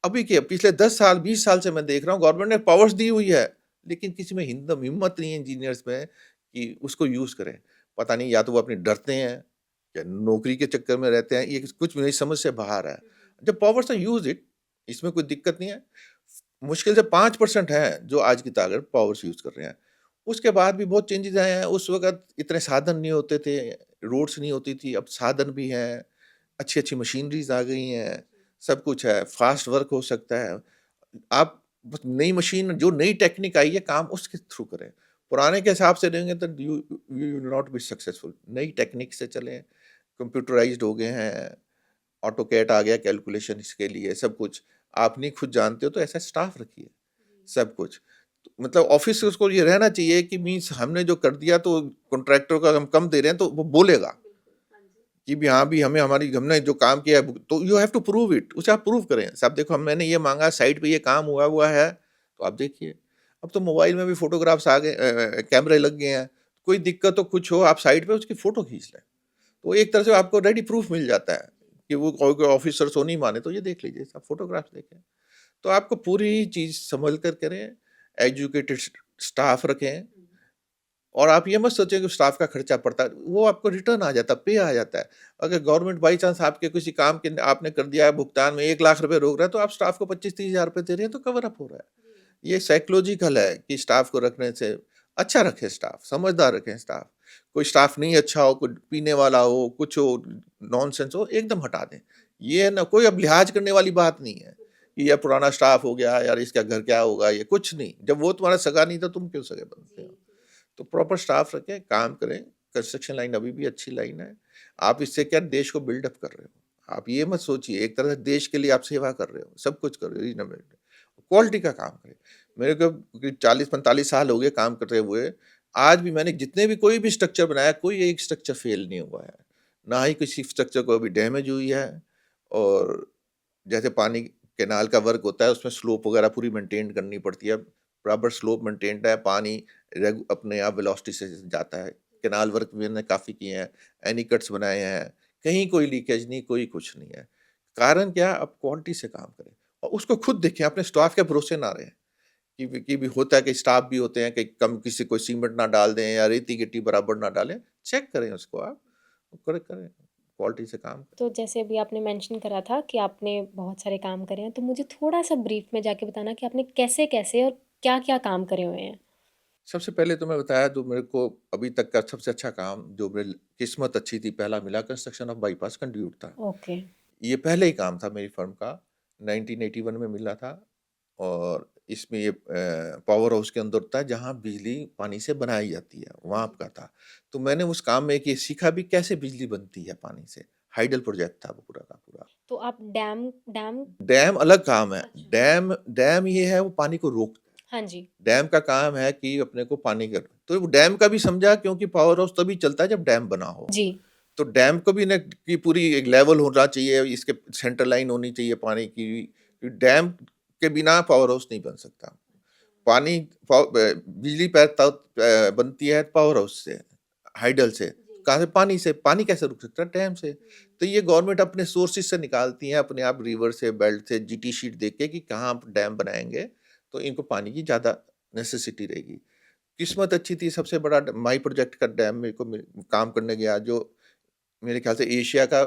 अभी के पिछले 10 साल, 20 साल से मैं देख रहा हूँ गवर्नमेंट ने पावर्स दी हुई है, लेकिन किसी में हिम्मत नहीं है इंजीनियर्स में कि उसको यूज़ करें। पता नहीं, या तो वो अपने डरते हैं, या नौकरी के चक्कर में रहते हैं, ये कुछ मेरी समझ से बाहर है। जब पावर्स हैं, यूज़ इट, इसमें कोई दिक्कत नहीं है। मुश्किल से 5% हैं जो आज की ताकत पावर्स यूज़ कर रहे हैं। उसके बाद भी बहुत चेंजेज़ आए हैं। उस वक़्त इतने साधन नहीं होते थे, रोड्स नहीं होती थी, अब साधन भी हैं, अच्छी-अच्छी मशीनरीज़ आ गई हैं, सब कुछ है, फ़ास्ट वर्क हो सकता है। आप बस नई मशीन, जो नई टेक्निक आई है, काम उसके थ्रू करें। पुराने के हिसाब से रहेंगे तो you you will not be successful. नई टेक्निक से चलें, कंप्यूटराइज़्ड हो गए हैं, ऑटोकैड आ गया कैलकुलेशंस के लिए, सब कुछ। आप नहीं खुद जानते हो तो ऐसा स्टाफ रखिए, सब कुछ। तो मतलब ऑफ़िसर्स को ये रहना चाहिए कि मीन्स हमने जो कर दिया तो कॉन्ट्रैक्टर को हम कम दे रहे हैं तो वो बोलेगा कि भी हाँ, भी हमने जो काम किया है तो you have to prove it, उसे आप प्रूव करें। साहब देखो, मैंने ये माँगा, साइट पे ये काम हुआ है, तो आप देखिए। अब तो मोबाइल में भी फ़ोटोग्राफ्स आ गए, कैमरे लग गए हैं। कोई दिक्कत हो, कुछ हो, आप साइट पे उसकी फ़ोटो खींच लें। तो एक तरह से आपको रेडी प्रूफ मिल जाता है कि वो कोई ऑफिसर्स हो नहीं माने तो ये देख लीजिए, आप फोटोग्राफ्स देखें। तो आपको पूरी चीज़ सँभल कर करें, एजुकेटेड स्टाफ रखें, और आप ये मत सोचें कि स्टाफ का खर्चा पड़ता है, वो आपको रिटर्न आ जाता है, पे आ जाता है। अगर गवर्नमेंट बाई चांस आपके किसी काम के आपने कर दिया है, भुगतान में 1 लाख रुपए रोक रहा है, तो आप स्टाफ को 25-30 हज़ार रुपए दे रहे हैं, तो कवर अप हो रहा है। ये साइकोलॉजिकल है कि स्टाफ को रखने से अच्छा रखें स्टाफ, समझदार रखें स्टाफ। कोई स्टाफ नहीं अच्छा हो, कोई पीने वाला हो, कुछ हो, नॉनसेंस हो, एकदम हटा दें। ये ना कोई अब लिहाज़ करने वाली बात नहीं है, कि ये पुराना स्टाफ हो गया, यार इसका घर क्या होगा, ये कुछ नहीं। जब वो तुम्हारा सगा नहीं था, तुम क्यों सगे बनते हो? तो प्रॉपर स्टाफ रखें, काम करें। कंस्ट्रक्शन लाइन अभी भी अच्छी लाइन है। आप इससे क्या देश को बिल्डअप कर रहे हो। आप ये मत सोचिए, एक तरह से देश के लिए आप सेवा कर रहे हो, सब कुछ कर रहे हो रीज़नेबल। क्वालिटी का काम करें। मेरे को करीब 40-45 साल हो गए काम करते हुए। आज भी मैंने जितने भी कोई भी स्ट्रक्चर बनाया, कोई एक स्ट्रक्चर फेल नहीं हुआ है। ना ही किसी स्ट्रक्चर को अभी डैमेज हुई है, और जैसे पानी कैनाल का वर्क होता है, उसमें स्लोप वगैरह पूरी मेंटेन करनी पड़ती है। बराबर स्लोप मेंटेन्ड है, पानी अपने आप वेलोसिटी से जाता है। कैनाल वर्क भी मैंने काफ़ी किए हैं, एनीकट्स बनाए हैं, कहीं कोई लीकेज नहीं, कोई कुछ नहीं है। कारण क्या है? आप क्वालिटी से काम करें, और उसको खुद देखें, अपने स्टाफ के भरोसे ना रहें। कि भी होता है कि स्टाफ भी होते हैं कि कम किसी को सीमेंट ना डाल दें या रेती-गिट्टी बराबर ना डालें, चेक करें उसको आप। करें, करें, क्वालिटी से काम करें। तो जैसे अभी आपने मेंशन करा था कि आपने बहुत सारे काम करे हैं, तो मुझे थोड़ा-सा ब्रीफ में जाके बताना कि आपने कैसे-कैसे और क्या-क्या काम करे हुए हैं? सबसे पहले तो मैं बताया जो मेरे को अभी तक का सबसे अच्छा काम जो मेरी किस्मत अच्छी थी पहला मिला कंस्ट्रक्शन ऑफ बाईपास कंड्यूट था। ओके। ये पहले ही काम था मेरी फ़र्म का, 1981 में मिला था और इसमें ये पावर हाउस के अंदर था जहाँ बिजली पानी से बनाई जाती है, वहाँ का था। तो मैंने उस काम में एक ये सीखा भी कैसे बिजली बनती है पानी से, हाइडल प्रोजेक्ट था वो पूरा का पूरा। तो आप डैम डैम डैम अलग काम है, अच्छा। डैम डैम ये है वो पानी को रोकता है। हाँ जी। डैम का काम है कि अपने को पानी का तो वो डैम का भी समझा क्योंकि पावर हाउस तभी चलता है जब डैम बना हो। जी। तो डैम को भी ना की पूरी एक लेवल होना चाहिए, इसके सेंटर लाइन होनी चाहिए पानी की, डैम के बिना पावर हाउस नहीं बन सकता। पानी बिजली बनती है पावर हाउस से, हाइडल से। कहाँ से? पानी से। पानी कैसे रुक सकता है? डैम से। तो ये गवर्नमेंट अपने सोर्सेज़ से निकालती है, अपने आप रिवर से, बेल्ट से, जीटी शीट देख के कि कहाँ आप डैम बनाएँगे, तो इनको पानी की ज़्यादा नेसेसिटी रहेगी। किस्मत अच्छी थी, सबसे बड़ा माई प्रोजेक्ट का डैम मेरे को काम करने गया, जो मेरे ख्याल से एशिया का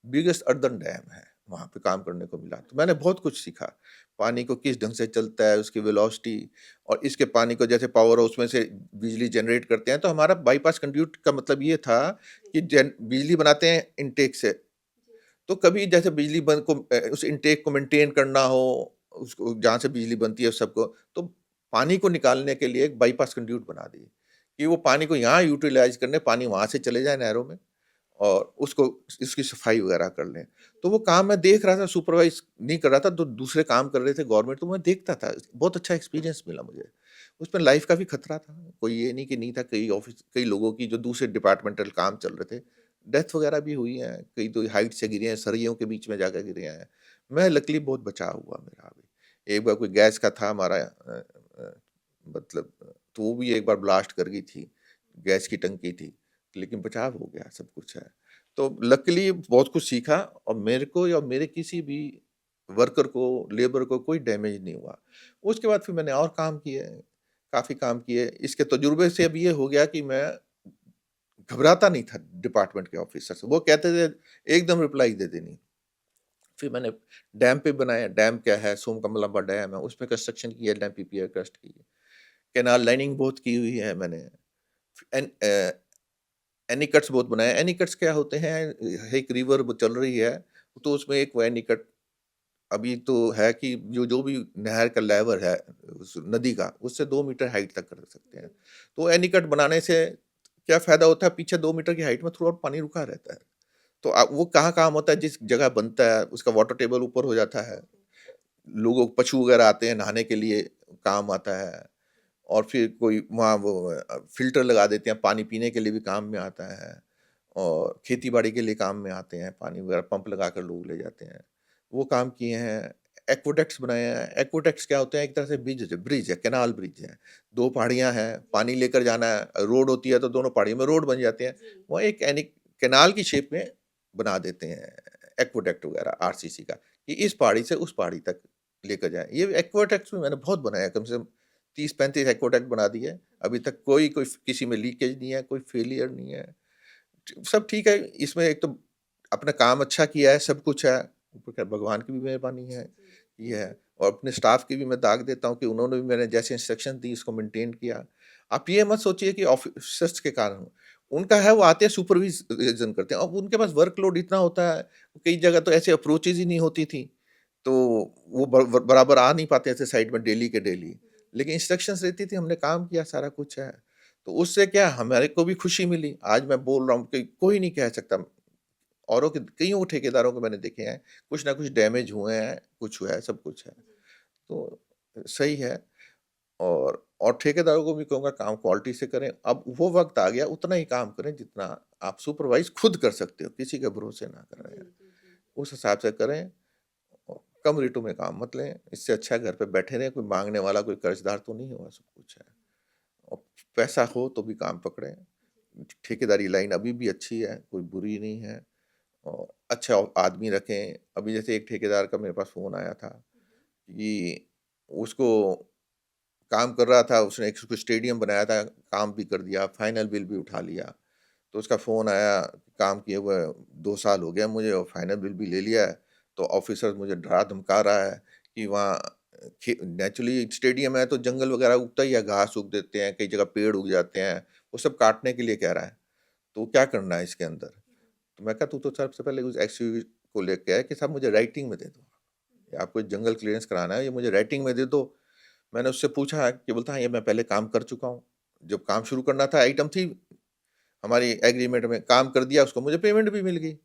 बिगेस्ट अर्दन डैम है, वहाँ पे काम करने को मिला। तो मैंने बहुत कुछ सीखा, पानी को किस ढंग से चलता है, उसकी वेलोसिटी और इसके पानी को जैसे पावर हाउस में से बिजली जनरेट करते हैं, तो हमारा बाईपास कंड्यूट का मतलब ये था कि बिजली बनाते हैं इनटेक से, तो कभी जैसे बिजली उस इनटेक को मेंटेन करना हो, उसको जहाँ से बिजली बनती है सबको, तो पानी को निकालने के लिए एक बाईपास कंड्यूट बना दिए, कि वो पानी को यहाँ यूटिलाइज़ करने, पानी वहाँ से चले जाए नहरों में और उसको इसकी सफाई वगैरह कर लें। तो वो काम मैं देख रहा था, सुपरवाइज़ नहीं कर रहा था, तो दूसरे काम कर रहे थे गवर्नमेंट, तो मैं देखता था। बहुत अच्छा एक्सपीरियंस मिला मुझे। उसमें लाइफ़ का भी खतरा था, कोई ये नहीं कि नहीं था, कई लोगों की जो दूसरे डिपार्टमेंटल काम चल रहे थे, डेथ वगैरह भी हुई है, कई तो हाइट से गिरे हैं, सरियों के बीच में जाकर गिरे हैं। मैं लकीली बहुत बचाव हुआ मेरा अभी। एक बार कोई गैस का था हमारा अ, मतलब तो वो भी एक बार ब्लास्ट कर गई थी, गैस की टंकी थी, लेकिन बचाव हो गया, सब कुछ है। तो लकीली बहुत कुछ सीखा और मेरे को या मेरे किसी भी वर्कर को, लेबर को कोई डैमेज नहीं हुआ। उसके बाद फिर मैंने और काम किए, काफ़ी काम किए। इसके तजुर्बे से अब ये हो गया कि मैं घबराता नहीं था डिपार्टमेंट के ऑफ़िसर से। वो कहते थे एकदम रिप्लाई दे देनी। फिर मैंने डैम पे बनाया, डैम क्या है? सोमकमलम्बा डैम है, उसमें कंस्ट्रक्शन की है, डैम पीपीआर ट्रस्ट की है। कैनाल लाइनिंग बहुत की हुई है मैंने। एन एनीकट्स बहुत बनाए। एनीकट्स क्या होते हैं? एक रिवर वो चल रही है, तो उसमें एक वो एनीकट अभी तो है कि जो जो भी नहर का लेवल है उस नदी का, उससे 2 मीटर हाइट तक कर सकते हैं। तो एनीकट बनाने से क्या फ़ायदा होता है? पीछे 2 मीटर की हाइट में थ्रू आउट पानी रुका रहता है। तो वो कहाँ काम होता है? जिस जगह बनता है, उसका वाटर टेबल ऊपर हो जाता है। लोगों पशु वगैरह आते हैं नहाने के लिए, काम आता है। और फिर कोई वहाँ वो फ़िल्टर लगा देते हैं, पानी पीने के लिए भी काम में आता है और खेती-बाड़ी के लिए काम में आते हैं, पानी वगैरह पंप लगाकर लोग ले जाते हैं। वो काम किए हैं, एक्वेडक्ट्स बनाए हैं। एक्वेडक्ट्स क्या होते हैं? एक तरह से ब्रिज है, कैनाल ब्रिज है। 2 पहाड़ियाँ हैं, पानी लेकर जाना है, रोड होती है तो दोनों पहाड़ियों में रोड बन जाते हैं। वो एक कैनाल की शेप में बना देते हैं एक्वेडक्ट वगैरह आरसीसी का, कि इस पहाड़ी से उस पहाड़ी तक लेकर जाएँ। ये एक्वेडक्ट्स भी मैंने बहुत बनाया, कम से कम 30-35 एक्वाटेक बना दिए हैं। अभी तक कोई किसी में लीकेज नहीं है, कोई फेलियर नहीं है। सब ठीक है, इसमें एक तो अपना काम अच्छा किया है, सब कुछ है, ऊपर क्या भगवान की भी मेहरबानी है, ये है। और अपने स्टाफ की भी मैं दाग देता हूँ कि उन्होंने भी मैंने जैसे इंस्ट्रक्शन दी इसको मेंटेन किया। आप ये मत सोचिए कि ऑफ़िसर्स के कारण, उनका है वो आते हैं सुपरविज़न करते हैं। अब उनके पास वर्कलोड इतना होता है, कई जगह तो ऐसे अप्रोचेज़ ही नहीं होती थी। तो वो बराबर आ नहीं पाते थे साइड में डेली के डेली। लेकिन इंस्ट्रक्शंस रहती थी, हमने काम किया, सारा कुछ है। तो उससे क्या हमारे को भी खुशी मिली। आज मैं बोल रहा हूँ कि कोई नहीं कह सकता, औरों के कइयों ठेकेदारों को मैंने देखे हैं, कुछ ना कुछ डैमेज हुए हैं, कुछ हुआ है, सब कुछ है। तो सही है और ठेकेदारों को भी कहूँगा काम क्वालिटी से करें। अब वो वक़्त आ गया उतना ही काम करें जितना आप सुपरवाइज़ खुद कर सकते हो, किसी के भरोसे ना करें। उस हिसाब से करें और कम रेटों में काम मत लें, इससे अच्छा है घर पे बैठे रहें, कोई माँगने वाला, कोई कर्ज़दार तो नहीं हुआ, सब कुछ है। और पैसा हो तो भी काम पकड़ें। ठेकेदारी लाइन अभी भी अच्छी है, कोई बुरी नहीं है और अच्छा आदमी रखें। अभी जैसे एक ठेकेदार का मेरे पास फ़ोन आया था कि उसको काम कर रहा था, उसने एक स्टेडियम बनाया था, काम भी कर दिया, फाइनल बिल भी उठा लिया। तो उसका फ़ोन आया, काम किए हुए 2 साल हो गया मुझे और फाइनल बिल भी ले लिया है। तो ऑफ़िसर मुझे डरा-धमका रहा है कि वहाँ खे नेचुरली स्टेडियम है तो जंगल वगैरह उगता ही है, घास उग देते हैं, कई जगह पेड़ उग जाते हैं, वो सब काटने के लिए कह रहा है। तो क्या करना है इसके अंदर? तो मैं कहा तू तो सबसे पहले उस एक्सयूवी को लेके आया कि साहब मुझे राइटिंग में दे दो। या आपको जंगल क्लीयरेंस कराना है, ये मुझे राइटिंग में दे दो। मैंने उससे पूछा कि बोलता है ये मैं पहले काम कर चुका हूँ। जब काम शुरू करना था आइटम थी हमारी एग्रीमेंट में, काम कर दिया उसको, मुझे पेमेंट भी मिल गई।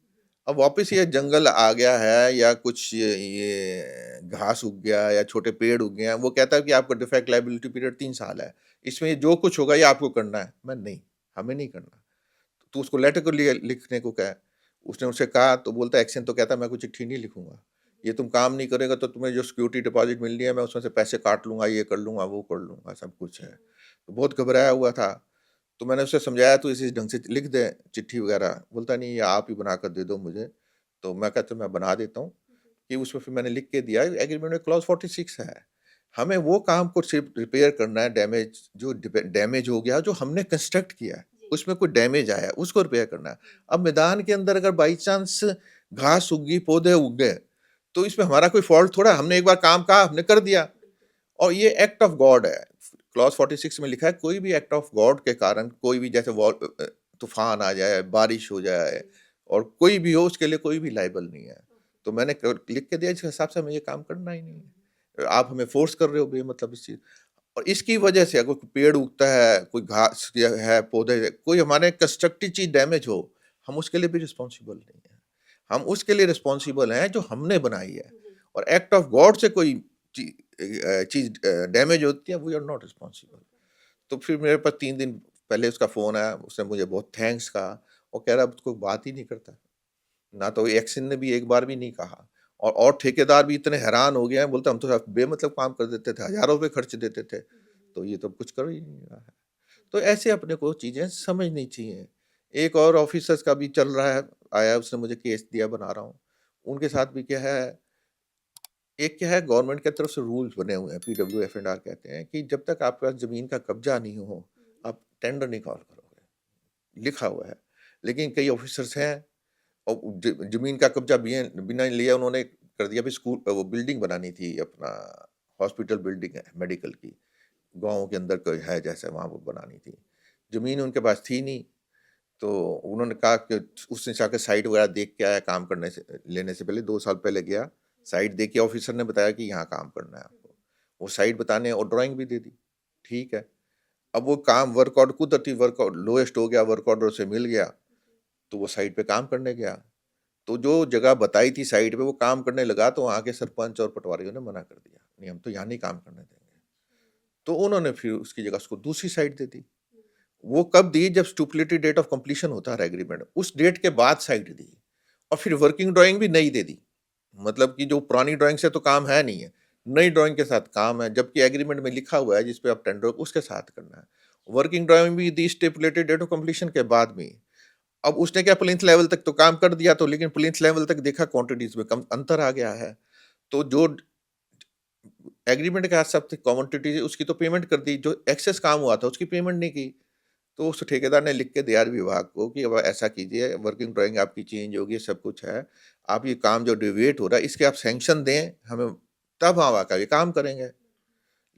अब वापस ये जंगल आ गया है या कुछ ये घास उग गया या छोटे पेड़ उग गए हैं, वो कहता है कि आपका डिफेक्ट लायबिलिटी पीरियड 3 साल है। इसमें जो कुछ होगा ये आपको करना है। मैं नहीं, हमें नहीं करना। तो उसको लेटर को लिए लिखने को कहा। उसने उससे कहा तो बोलता है एक्शन तो कहता है मैं कोई चिट्ठी नहीं लिखूँगा। ये तुम काम नहीं करेगा तो तुम्हें जो सिक्योरिटी डिपॉज़िट मिलनी है मैं उसमें से पैसे काट लूँगा, ये कर लूँगा, वो कर लूँगा, सब कुछ है। तो बहुत घबराया हुआ था। तो मैंने उसे समझाया तू इसी ढंग से लिख दे चिट्ठी वगैरह। बोलता नहीं ये आप ही बनाकर दे दो मुझे। तो मैं कहा चल मैं बना देता हूँ कि उसमें फिर मैंने लिख के दिया एग्रीमेंट में क्लॉज़ 46 है। हमें वो काम को सिर्फ़ रिपेयर करना है डैमेज जो डैमेज हो गया जो हमने कंस्ट्रक्ट किया है, उसमें कोई डैमेज आया है उसको रिपेयर करना है। अब मैदान के अंदर अगर बाई चांस घास उग गई, पौधे उग गए, तो इसमें हमारा कोई फ़ॉल्ट थोड़ा है, हमने एक बार काम कहा हमने कर दिया। और ये एक्ट ऑफ गॉड है। क्लॉज़ 46 में लिखा है कोई भी एक्ट ऑफ गॉड के कारण कोई भी जैसे तूफ़ान आ जाए, बारिश हो जाए और कोई भी हो उसके लिए कोई भी लायबल नहीं है। तो मैंने क लिख के दिया इस हिसाब से हमें ये काम करना ही नहीं है। आप हमें फ़ोर्स कर रहे हो बेमतलब इस चीज़ और इसकी वजह से अगर कोई पेड़ उगता है, कोई घास या है, पौधे कोई हमारे कंस्ट्रक्टिव चीज़ डैमेज हो, हम उसके लिए भी रिस्पॉन्सिबल नहीं है। हम उसके लिए रिस्पॉन्सिबल हैं जो हमने बनाई है और एक्ट ऑफ गॉड से कोई ची चीज़ डैमेज होती है वी आर नॉट रिस्पॉन्सिबल। तो फिर मेरे पास 3 दिन पहले उसका फ़ोन आया, उसने मुझे बहुत थैंक्स कहा। वो कह रहा अब तो कोई बात ही नहीं करता। ना तो एक्शन ने भी एक बार भी नहीं कहा और ठेकेदार भी इतने हैरान हो गए हैं, बोलते हम तो साहब बेमतलब काम कर देते थे, हज़ारों रुपए खर्च देते थे, तो ये तो कुछ कर ही नहीं रहा है। तो ऐसे अपने को चीज़ें समझनी चाहिए। एक और ऑफ़िसर्स का भी चल रहा है, आया उसने मुझे केस दिया बना रहा हूँ। उनके साथ भी क्या है, एक क्या है गवर्नमेंट की तरफ से रूल्स बने हुए हैं, पीडब्ल्यू एफ&आर कहते हैं कि जब तक आपके पास ज़मीन का कब्ज़ा नहीं हो, आप टेंडर नहीं कॉल करोगे, लिखा हुआ है। लेकिन कई ऑफ़िसर्स हैं और ज़मीन का कब्ज़ा बिए बिना लिए उन्होंने कर दिया। अभी स्कूल वो बिल्डिंग बनानी थी अपना हॉस्पिटल बिल्डिंग है मेडिकल की, गाँव के अंदर कोई है जैसे वहाँ वो बनानी थी। ज़मीन उनके पास थी नहीं, तो उन्होंने कहा कि उसने जाके साइट वगैरह देख के आया काम करने से लेने से पहले 2 साल पहले गया, साइट देख के ऑफ़िसर ने बताया कि यहाँ काम करना है आपको। वो साइट बताने और ड्राइंग भी दे दी, ठीक है। अब वो काम वर्क ऑर्डर कुदरती वर्क ऑर्डर लोएस्ट हो गया, वर्क ऑर्डर उसे मिल गया, तो वो साइट पे काम करने गया। तो जो जगह बताई थी साइट पे वो काम करने लगा तो वहाँ के सरपंच और पटवारियों ने मना कर दिया, नहीं हम तो यहाँ नहीं काम करने देंगे। तो उन्होंने फिर उसकी जगह उसको दूसरी साइट दे दी। वो कब दी जब स्टुपिलिटी डेट ऑफ कंप्लीशन होता है एग्रीमेंट, उस डेट के बाद साइट दी और फिर वर्किंग ड्राइंग भी नई दे दी। मतलब कि जो पुरानी ड्राइंग से तो काम है नहीं है, नई ड्राइंग के साथ काम है, जबकि एग्रीमेंट में लिखा हुआ है जिस पे आप टेंडर उसके साथ करना है। वर्किंग ड्राइंग भी दी स्टिपुलेटेड डेट ऑफ कंप्लीशन के बाद में। अब उसने क्या प्लिंथ लेवल तक तो काम कर दिया तो लेकिन प्लिंथ लेवल तक देखा क्वांटिटीज़ में कम अंतर आ गया है। तो जो एग्रीमेंट के साथ सब क्वांटिटी उसकी तो पेमेंट कर दी, जो एक्सेस काम हुआ था उसकी पेमेंट नहीं की। तो उस ठेकेदार ने लिख के दिया विभाग को कि अब ऐसा कीजिए, वर्किंग ड्राइंग आपकी चेंज होगी, सब कुछ है। आप ये काम जो डेविएट हो रहा है, इसके आप सैंक्शन दें हमें, तब हम आकर ये काम करेंगे।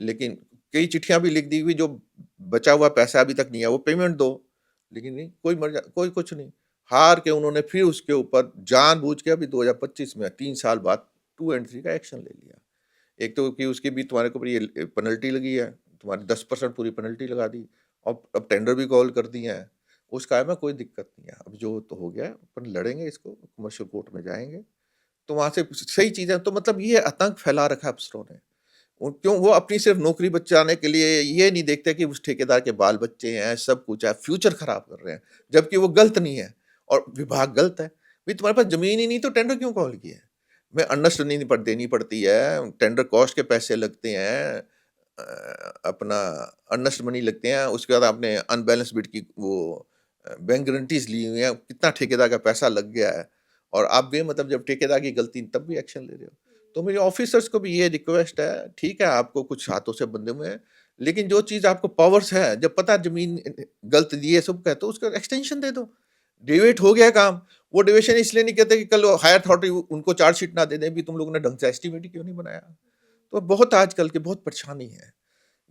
लेकिन कई चिट्ठियाँ भी लिख दी हुई, जो बचा हुआ पैसा अभी तक नहीं है, वो पेमेंट दो। लेकिन नहीं, कोई कुछ नहीं। हार के उन्होंने फिर उसके ऊपर जानबूझ के अभी 2025 में 3 साल बाद 2 एंड 3 का एक्शन ले लिया। एक तो कि उसकी भी तुम्हारे ऊपर ये पेनल्टी लगी है, तुम्हारी 10% पूरी पेनल्टी लगा दी और अब टेंडर भी कॉल कर दिए हैं। उसका है में कोई दिक्कत नहीं है, अब जो तो हो गया है, अपन लड़ेंगे इसको, कमर्शियल कोर्ट में जाएँगे, तो वहाँ से सही चीज़ है। तो मतलब ये आतंक फैला रखा है अफ़सरों ने। क्यों वो अपनी सिर्फ़ नौकरी बचाने के लिए ये नहीं देखते कि उस ठेकेदार के बाल-बच्चे हैं, सब कुछ है, फ्यूचर ख़राब कर रहे हैं, जबकि वो गलत नहीं है और विभाग गलत है। भई तुम्हारे पास ज़मीन ही नहीं तो टेंडर क्यों कॉल किया है? में अंडरस्टैंडिंग देनी पड़ती है, टेंडर कॉस्ट के पैसे लगते हैं, अपना अर्नेस्ट मनी लगते हैं, उसके बाद आपने अनबैलेंस बिड की वो बैंक गारंटीज़ ली हुई हैं, कितना ठेकेदार का पैसा लग गया है और आप बेमतलब जब ठेकेदार की गलती तब भी एक्शन ले रहे हो। तो मेरे ऑफ़िसर्स को भी ये रिक्वेस्ट है, ठीक है आपको कुछ हाथों से बंधे हुए हैं, लेकिन जो चीज़ आपको पावर्स है, जब पता है ज़मीन गलत दी है सब का तो उसका एक्सटेंशन दे दो। डिवेट हो गया काम, वो डिवेशन इसलिए नहीं कहते कि कल हायर अथॉरिटी उनको चार्जशीट ना दे दें भी तुम लोगों ने ढंग से एस्टिमेट ही क्यों नहीं बनाया। तो बहुत आजकल की बहुत परेशानी है।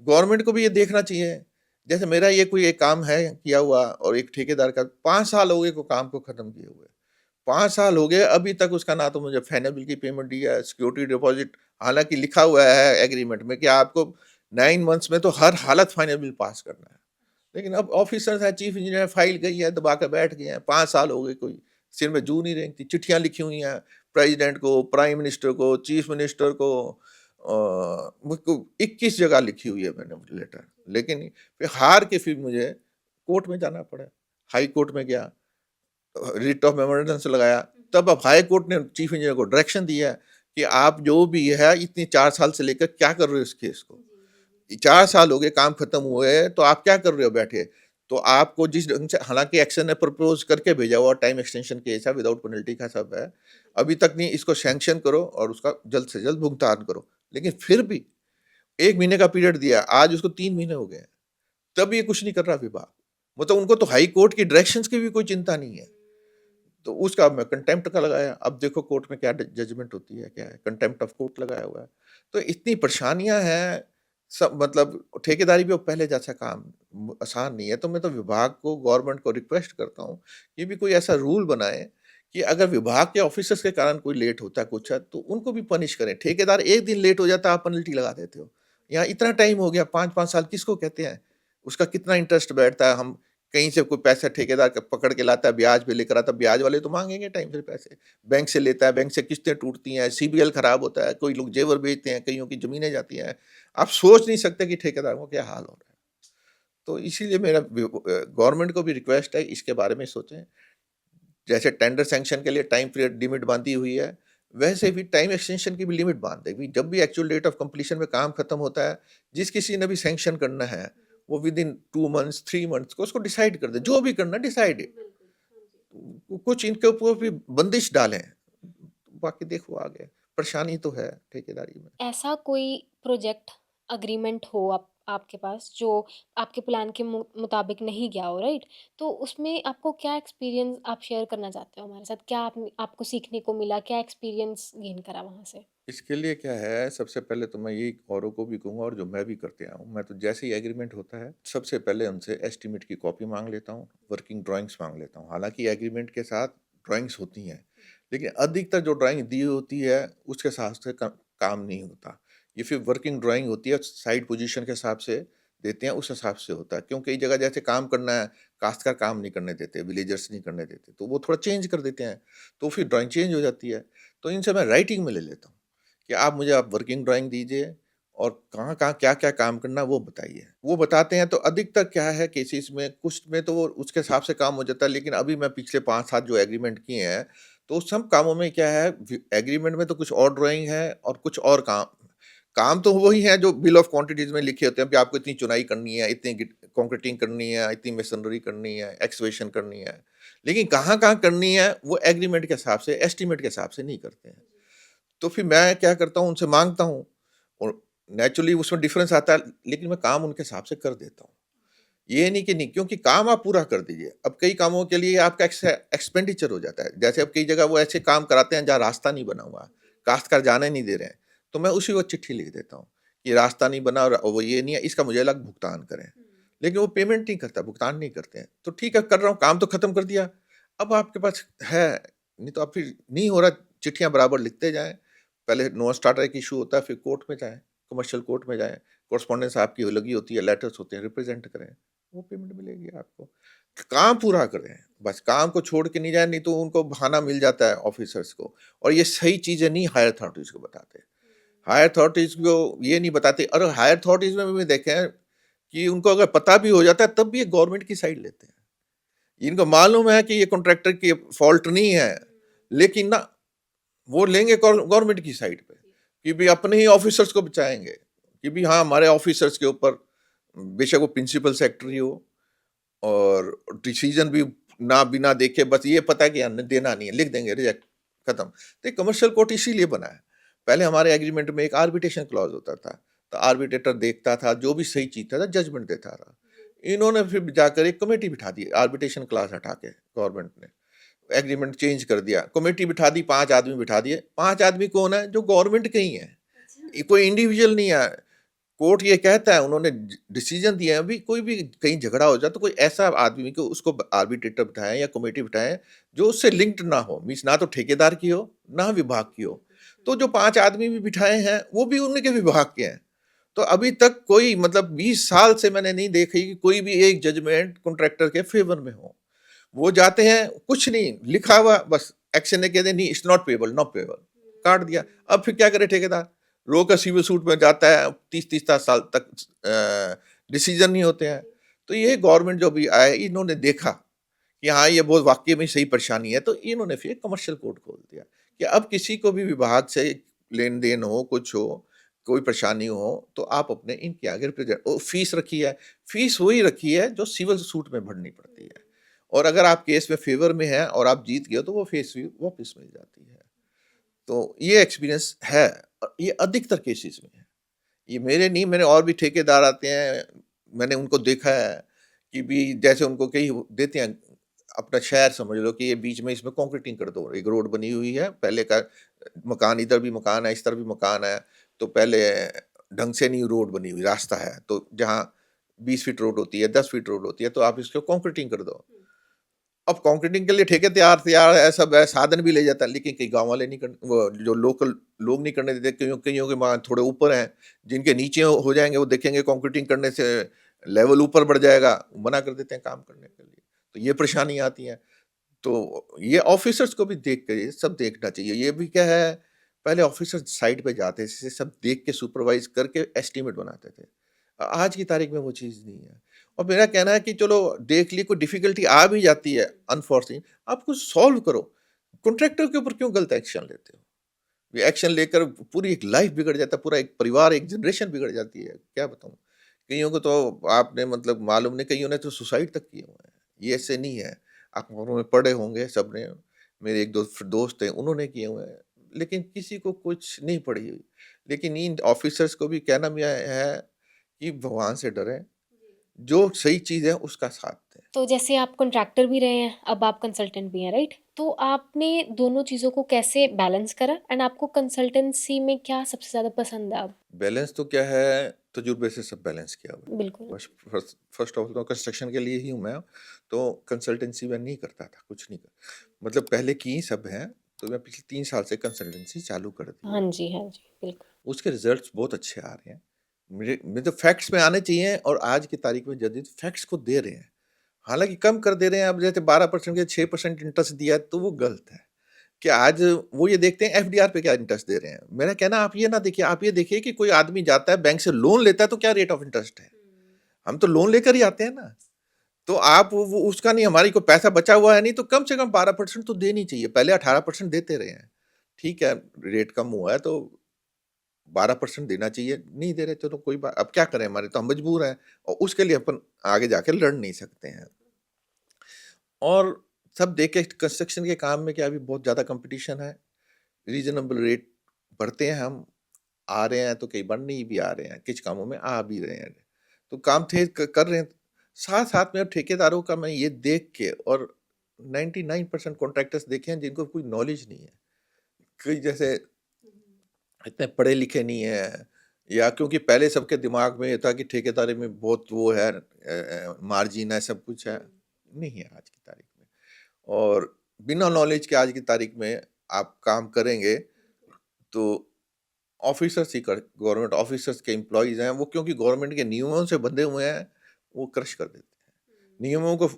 गवर्नमेंट को भी ये देखना चाहिए, जैसे मेरा ये कोई एक काम है किया हुआ और एक ठेकेदार का 5 साल हो गए को काम को खत्म किए हुए। 5 साल हो गए अभी तक उसका ना तो मुझे फाइनल बिल की पेमेंट दी है, सिक्योरिटी डिपॉज़िट हालाँकि लिखा हुआ है एग्रीमेंट में कि आपको 9 मंथ्स में तो हर हालत फाइनल बिल पास करना है। लेकिन अब ऑफिसर्स हैं, चीफ इंजीनियर फाइल गई है, दबा के बैठ गए हैं, 5 साल हो गए कोई सिर में जूं नहीं रेंगती, चिट्ठियाँ लिखी हुई हैं प्रेसिडेंट को, प्राइम मिनिस्टर को, चीफ मिनिस्टर को मुझको 21 जगह लिखी हुई है मैंने लेटर, लेकिन फिर हार के फिर मुझे कोर्ट में जाना पड़ा। हाई कोर्ट में गया, रिट ऑफ मेमोरेंडम लगाया, तब अब हाई कोर्ट ने चीफ इंजीनियर को डायरेक्शन दिया है कि आप जो भी है इतनी 4 साल से लेकर क्या कर रहे हो इस केस को? 4 साल हो गए काम खत्म हुए तो आप क्या कर रहे हो बैठे? तो आपको जिस ढंग से हालाँकि एक्शन ने प्रपोज़ करके भेजा हुआ टाइम एक्सटेंशन केस है, विदाउट पेनल्टी का सब है। अभी तक नहीं, इसको सैंक्शन करो और उसका जल्द से जल्द भुगतान करो। लेकिन फिर भी 1 महीने का पीरियड दिया, आज उसको 3 महीने हो गए हैं, तब ये कुछ नहीं कर रहा विभाग। मतलब उनको तो हाई कोर्ट की डायरेक्शंस की भी कोई चिंता नहीं है। तो उसका मैं कंटेम्प्ट का लगाया, अब देखो कोर्ट में क्या जजमेंट होती है, क्या है, कंटेम्प्ट ऑफ कोर्ट लगाया हुआ है। तो इतनी परेशानियां हैं, सब मतलब ठेकेदारी भी अब पहले जैसा काम आसान नहीं है। तो मैं तो विभाग को, गवर्नमेंट को रिक्वेस्ट करता हूँ कि भी कोई ऐसा रूल बनाए कि अगर विभाग के ऑफिसर्स के कारण कोई लेट होता है कुछ है तो उनको भी पनिश करें। ठेकेदार एक दिन लेट हो जाता है, आप पेनल्टी लगा देते हो। यहाँ इतना टाइम हो गया, 5-5 साल किसको कहते हैं? उसका कितना इंटरेस्ट बैठता है, हम कहीं से कोई पैसा ठेकेदार पकड़ के लाता है, ब्याज पे लेकर आता है, ब्याज वाले तो मांगेंगे टाइम से पैसे। बैंक से लेता है, बैंक से किस्तें टूटती हैं, सीबीएल खराब होता है, कोई लोग जेवर बेचते हैं, कईयों की जमीनें जाती हैं। आप सोच नहीं सकते कि ठेकेदारों का क्या हाल हो रहा है। तो इसीलिए मेरा गवर्नमेंट को भी रिक्वेस्ट है, इसके बारे में सोचें। जैसे टेंडर सैंक्शन के लिए टाइम पीरियड लिमिट बांधी हुई है, वैसे भी टाइम एक्सटेंशन की भी लिमिट बांध दें। जब भी एक्चुअल डेट ऑफ कंप्लीशन में काम खत्म होता है, जिस किसी ने भी सैंक्शन करना है, वो विद इन 2 मंथ्स, 3 मंथ्स को उसको डिसाइड कर दे। जो भी करना डिसाइड, कुछ इनके ऊपर भी बंदिश डालें। बाकी देखो आगे, परेशानी तो है ठेकेदारी में। ऐसा कोई प्रोजेक्ट अग्रीमेंट हो आपके पास जो आपके प्लान के मुताबिक नहीं गया हो, राइट? तो उसमें आपको क्या एक्सपीरियंस आप शेयर करना चाहते हो हमारे साथ? क्या आपको सीखने को मिला? क्या एक्सपीरियंस गेन करा वहाँ से? इसके लिए क्या है, सबसे पहले तो मैं यही औरों को भी कहूँगा और जो मैं भी करते आया हूँ, मैं तो जैसे ही एग्रीमेंट होता है, सबसे पहले उनसे एस्टीमेट की कॉपी माँग लेता हूँ, वर्किंग ड्राइंग्स माँग लेता हूँ। हालाँकि एग्रीमेंट के साथ ड्राइंग्स होती हैं, लेकिन अधिकतर जो ड्राइंग दी होती है, उसके हिसाब से काम नहीं होता। ये फिर वर्किंग ड्राइंग होती है, साइट पोजीशन के हिसाब से देते हैं, उस हिसाब से होता है। क्योंकि कई जगह जैसे काम करना है, काश्तकार काम नहीं करने देते, विलेजर्स नहीं करने देते, तो वो थोड़ा चेंज कर देते हैं, तो फिर ड्राइंग चेंज हो जाती है। तो इनसे मैं राइटिंग में ले लेता हूँ। कि आप वर्किंग ड्राइंग दीजिए और कहाँ-कहाँ, क्या-क्या काम करना है वो बताइए। वो बताते हैं तो अधिकतर क्या है केसेस में, कुछ में तो वो उसके हिसाब से काम हो जाता है, लेकिन अभी मैं पिछले 5-7 जो एग्रीमेंट किए हैं, तो सब कामों में क्या है, एग्रीमेंट में तो कुछ और ड्राइंग है और कुछ और काम। काम तो वही है जो बिल ऑफ क्वांटिटीज़ में लिखे होते हैं कि आपको इतनी चुनाई करनी है, इतनी कंक्रीटिंग करनी है, इतनी मेसनरी करनी है, एक्सकवेशन करनी है। लेकिन कहाँ-कहाँ करनी है वो एग्रीमेंट के हिसाब से, एस्टीमेट के हिसाब से नहीं करते हैं। तो फिर मैं क्या करता हूँ, उनसे माँगता हूँ और नेचुरली उसमें डिफ़रेंस आता है, लेकिन मैं काम उनके हिसाब से कर देता हूँ। ये नहीं कि नहीं, क्योंकि काम आप पूरा कर दीजिए। अब कई कामों के लिए आपका एक्सपेंडिचर हो जाता है। जैसे अब कई जगह वो ऐसे काम कराते हैं जहाँ रास्ता नहीं बना हुआ है, काश्तकार जाने नहीं दे रहे हैं, तो मैं उसी वक़्त चिट्ठी लिख देता हूँ कि रास्ता नहीं बना और वो ये नहीं है, इसका मुझे अलग भुगतान करें। लेकिन वो पेमेंट नहीं करता, भुगतान नहीं करते हैं। तो ठीक है, कर रहा हूँ, काम तो खत्म कर दिया। अब आपके पास है, नहीं तो आप फिर नहीं हो रहा, चिट्ठियाँ बराबर लिखते जाएँ। पहले नो स्टार्टर एक इश्यू होता है, फिर कोर्ट में जाएँ, कमर्शियल कोर्ट में जाएँ, कॉरेस्पॉन्डेंस आपकी लगी होती है, लेटर्स होते हैं, रिप्रेज़ेंट करें, वो पेमेंट मिलेगी आपको। काम पूरा करें, बस काम को छोड़ के नहीं जाएँ, नहीं तो उनको बहाना मिल जाता है ऑफ़िसर्स को, और ये सही चीज़ें नहीं हायर अथॉरिटीज़ को बताते। हायर अथॉरिटीज़ को ये नहीं बताते, और हायर अथॉरिटीज़ में भी देखें कि उनको अगर पता भी हो जाता है, तब भी ये गवर्नमेंट की साइड लेते हैं। इनको मालूम है कि ये कॉन्ट्रैक्टर की फ़ॉल्ट नहीं है, लेकिन ना वो लेंगे गवर्नमेंट की साइड पे, कि भी अपने ही ऑफिसर्स को बचाएँगे, कि भी हाँ, हमारे ऑफिसर्स के ऊपर बेशक वो प्रिंसिपल सेक्रेटरी हो और डिसीज़न भी ना बिना देखे, बस ये पता है कि हमने देना नहीं है, लिख देंगे रिजेक्ट, खत्म। तो ये कमर्शियल कोर्ट इसीलिए बना है। पहले हमारे एग्रीमेंट में एक आर्बिट्रेशन क्लॉज़ होता था, तो आर्बिट्रेटर देखता था, जो भी सही चीज़ था, जजमेंट देता था। इन्होंने फिर जाकर एक कमेटी बिठा दी, आर्बिट्रेशन क्लास हटा के गवर्नमेंट ने एग्रीमेंट चेंज कर दिया, कमेटी बिठा दी, 5 आदमी बिठा दिए। 5 आदमी कौन है? जो गवर्नमेंट के ही हैं, ये कोई इंडिविजुअल नहीं है। कोर्ट ये कहता है, उन्होंने डिसीजन दिया है, अभी कोई भी कहीं झगड़ा हो जाए तो कोई ऐसा आदमी को उसको आर्बिट्रेटर बिठाएं या कमेटी बिठाएं जो उससे लिंक्ड ना हो, मीन्स ना तो ठेकेदार की हो ना विभाग की हो। तो जो 5 आदमी भी बिठाए हैं वो भी उनके विभाग के हैं। तो अभी तक कोई मतलब 20 साल से मैंने नहीं देखी कि कोई भी एक जजमेंट कॉन्ट्रैक्टर के फेवर में हो। वो जाते हैं, कुछ नहीं लिखा हुआ, बस एक्शन ने कहते नहीं, it's not payable, not payable, काट दिया। अब फिर क्या करे ठेकेदार? रो का सिविल सूट में जाता है, 30 साल तक डिसीजन नहीं होते हैं। तो ये गवर्नमेंट जो भी आए, इन्होंने देखा कि हाँ ये बहुत वाकई में सही परेशानी है, तो इन्होंने फिर कमर्शियल कोर्ट खोल दिया कि अब किसी को भी विभाग से लेन देन हो, कुछ हो, कोई परेशानी हो, तो आप अपने इनके आगे रिप्रेजेंट, फीस रखी है, फीस वही रखी है जो सिविल सूट में भरनी पड़ती है। और अगर आप केस में फेवर में है और आप जीत गए तो वो फीस भी वापस मिल जाती है। तो ये एक्सपीरियंस है, ये अधिकतर केसेस में है। ये मेरे नहीं, मैंने और भी ठेकेदार आते हैं, मैंने उनको देखा है कि भी जैसे उनको कई देते हैं, अपना शहर समझ लो कि ये बीच में इसमें कंक्रीटिंग कर दो, एक रोड बनी हुई है, पहले का मकान, इधर भी मकान है, इस तरफ भी मकान है, तो पहले ढंग से नहीं रोड बनी हुई, रास्ता है, तो जहाँ 20 फीट रोड होती है, 10 फीट रोड होती है, तो आप इसको कंक्रीटिंग कर दो। अब कंक्रीटिंग के लिए ठेके तैयार तैयार है, सब है, साधन भी ले जाता है, लेकिन कई गाँव वाले नहीं कर, वो जो लोकल लोग नहीं करने देते, कईयों कईयों के वहाँ थोड़े ऊपर हैं, जिनके नीचे हो जाएँगे, वो देखेंगे कंक्रीटिंग करने से लेवल ऊपर बढ़ जाएगा, मना कर देते हैं काम करने के लिए। तो ये परेशानी आती है। तो ये ऑफिसर्स को भी देख के ये सब देखना चाहिए। ये भी क्या है, पहले ऑफिसर्स साइट पे जाते थे, सब देख के सुपरवाइज़ करके एस्टीमेट बनाते थे। आज की तारीख में वो चीज़ नहीं है। और मेरा कहना है कि चलो देख ली, कोई डिफ़िकल्टी आ भी जाती है अनफॉर्च्यूनेट, आप कुछ सॉल्व करो। कॉन्ट्रैक्टर के ऊपर क्यों गलत एक्शन लेते हो? ये एक्शन लेकर पूरी एक लाइफ़ बिगड़ जाता है, पूरा एक परिवार, एक जनरेशन बिगड़ जाती है, क्या बताऊँ? कइयों को तो आपने मतलब मालूम नहीं, कइयों ने तो सुसाइड तक किए हुए हैं। ये ऐसे नहीं है, अखबारों में पढ़े होंगे सबने, मेरे 1-2 दोस्त हैं, उन्होंने किए हुए हैं, लेकिन किसी को कुछ नहीं पड़ी हुई। लेकिन इन ऑफ़िसर्स को भी कहना भी है कि भगवान से डरें, जो सही चीज़ है उसका साथ दें। तो जैसे आप कॉन्ट्रैक्टर भी रहे हैं, अब आप कंसल्टेंट भी हैं, राइट? तो आपने दोनों चीज़ों को कैसे बैलेंस करा एंड आपको कंसल्टेंसी में क्या सबसे ज़्यादा पसंद है अब? बैलेंस तो क्या है, तजुर्बे से सब बैलेंस किया हुआ है। बिल्कुल। बस फर्स्ट फर्स्ट ऑफ ऑल तो कंस्ट्रक्शन के लिए ही हूँ मैं, तो कंसल्टेंसी मैं नहीं करता था, कुछ नहीं कर, मतलब पहले की ही सब हैं, तो मैं पिछले 3 साल से कंसल्टेंसी चालू कर दी हाँ है। जी, हाँ जी, बिल्कुल। उसके रिज़ल्ट्स बहुत अच्छे आ रहे हैं। मेरे तो फैक्ट्स में आने चाहिए, और आज की तारीख में जजेस फैक्ट्स को दे रहे हैं। हालाँकि कम कर दे रहे हैं, अब जैसे 12% या 6% इंटरेस्ट दिया है, तो वो गलत है। कि आज वो ये देखते हैं एफडीआर पे क्या इंटरेस्ट दे रहे हैं। मेरा कहना, आप ये ना देखिए, आप ये देखिए कि कोई आदमी जाता है बैंक से लोन लेता है तो क्या रेट ऑफ इंटरेस्ट है। हम तो लोन लेकर ही आते हैं ना। तो आप वो उसका नहीं, हमारी कोई पैसा बचा हुआ है नहीं, तो कम से कम 12% तो देनी चाहिए। पहले 18% देते रहे हैं। ठीक है, रेट कम हुआ है तो 12% देना चाहिए। नहीं दे रहे तो कोई बात, अब क्या करें, हमारे तो हम मजबूर हैं, और उसके लिए अपन आगे जाके लड़ नहीं सकते हैं। और सब देख के कंस्ट्रक्शन के काम में क्या अभी बहुत ज़्यादा कॉम्पिटिशन है। रीज़नेबल रेट भरते हैं हम, आ रहे हैं तो कई बार नहीं भी आ रहे हैं, कुछ कामों में आ भी रहे हैं। तो काम थे कर रहे हैं। साथ-साथ में अब ठेकेदारों का मैं ये देख के, और 99% कॉन्ट्रैक्टर्स देखे हैं जिनको कोई नॉलेज नहीं है। कोई जैसे इतने पढ़े-लिखे नहीं हैं, या क्योंकि पहले सबके दिमाग में ये था कि ठेकेदारी में बहुत वो है, मार्जिन है, सब कुछ है। नहीं है आज की तारीख में। और बिना नॉलेज के आज की तारीख में आप काम करेंगे तो ऑफिसर्स ही कर, गवर्नमेंट ऑफिसर्स के एम्प्लॉइज़ हैं, वो क्योंकि गवर्नमेंट के नियमों से बंधे हुए हैं, वो क्रश कर देते हैं। नियमों को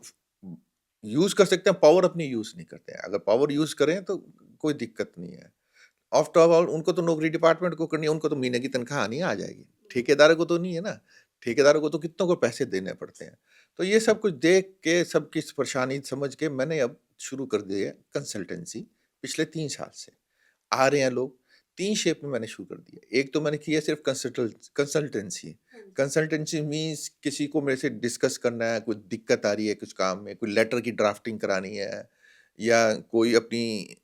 यूज़ कर सकते हैं, पावर अपनी यूज़ नहीं करते हैं। अगर पावर यूज़ करें तो कोई दिक्कत नहीं है। आफ्टर ऑल उनको तो नौकरी डिपार्टमेंट को करनी है, उनको तो महीने की तनख्वाह आनी आ जाएगी। ठेकेदारों को तो नहीं है ना, ठेकेदारों को तो कितनों को पैसे देने पड़ते हैं। तो ये सब कुछ देख के, सबकी परेशानी समझ के मैंने अब शुरू कर दी है कंसल्टेंसी, पिछले 3 साल से। आ रहे हैं लोग, 3 शेप में मैंने शुरू कर दी है। एक तो मैंने की है सिर्फ़ कंसल्टेंसी। कंसल्टेंसी मीन्स किसी को मेरे से डिस्कस करना है, कोई दिक्कत आ रही है कुछ काम में, कोई लेटर की ड्राफ्टिंग करानी है, या कोई अपनी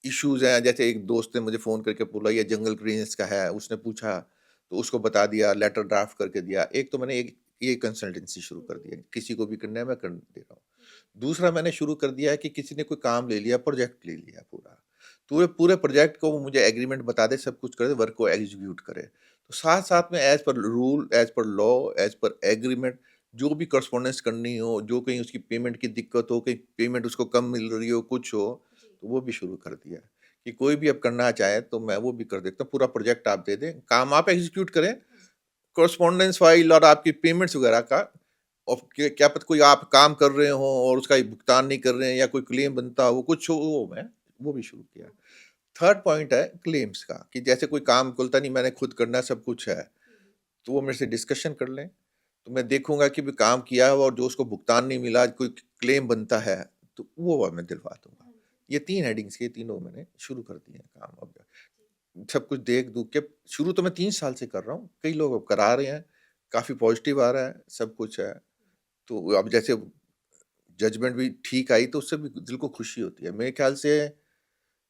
इश्यूज़ हैं। जैसे एक दोस्त ने मुझे फ़ोन करके बोला ये जंगल क्लीयरेंस का है, उसने पूछा तो उसको बता दिया, लेटर ड्राफ्ट करके दिया। एक तो मैंने एक ये कंसल्टेंसी शुरू कर दी है, किसी को भी करना है मैं कर दे रहा हूँ। दूसरा मैंने शुरू कर दिया है कि किसी ने कोई काम ले लिया, प्रोजेक्ट ले लिया पूरा, तो वो पूरे प्रोजेक्ट को वो मुझे एग्रीमेंट बता दे, सब कुछ करे, वर्क को एग्जीक्यूट करे। तो साथ-साथ में as per rule, as per law, as per agreement जो भी कॉरेस्पॉन्डेंस करनी हो, जो कहीं उसकी पेमेंट की दिक्कत हो, कहीं पेमेंट उसको कम मिल रही हो, कुछ हो, तो वो भी शुरू कर दिया है कि कोई भी अब करना चाहे तो मैं वो भी कर देता हूँ। पूरा प्रोजेक्ट आप दे दें, काम आप एग्जीक्यूट करें, कॉरेस्पॉन्डेंस फाइल और आपकी पेमेंट्स वगैरह का, और क्या पता कोई आप काम कर रहे हो और उसका भुगतान नहीं कर रहे हैं या कोई क्लेम बनता हो, कुछ हो, वो भी शुरू किया। थर्ड पॉइंट है क्लेम्स का, कि जैसे कोई काम खुलता नहीं, मैंने खुद करना सब कुछ है, तो वो मेरे से डिस्कशन कर लें, तो मैं देखूँगा कि भी काम किया है और जो उसको भुगतान नहीं मिला, कोई क्लेम बनता है, तो वो मैं दिलवा दूँगा। ये 3 हेडिंग्स के तीनों मैंने शुरू कर दिए हैं काम अब। सब कुछ देख-दूख के शुरू तो मैं 3 साल से कर रहा हूँ, कई लोग अब करा रहे हैं, काफ़ी पॉज़िटिव आ रहा है, सब कुछ है। तो अब जैसे जजमेंट भी ठीक आई तो उससे भी दिल को खुशी होती है। मेरे ख़्याल से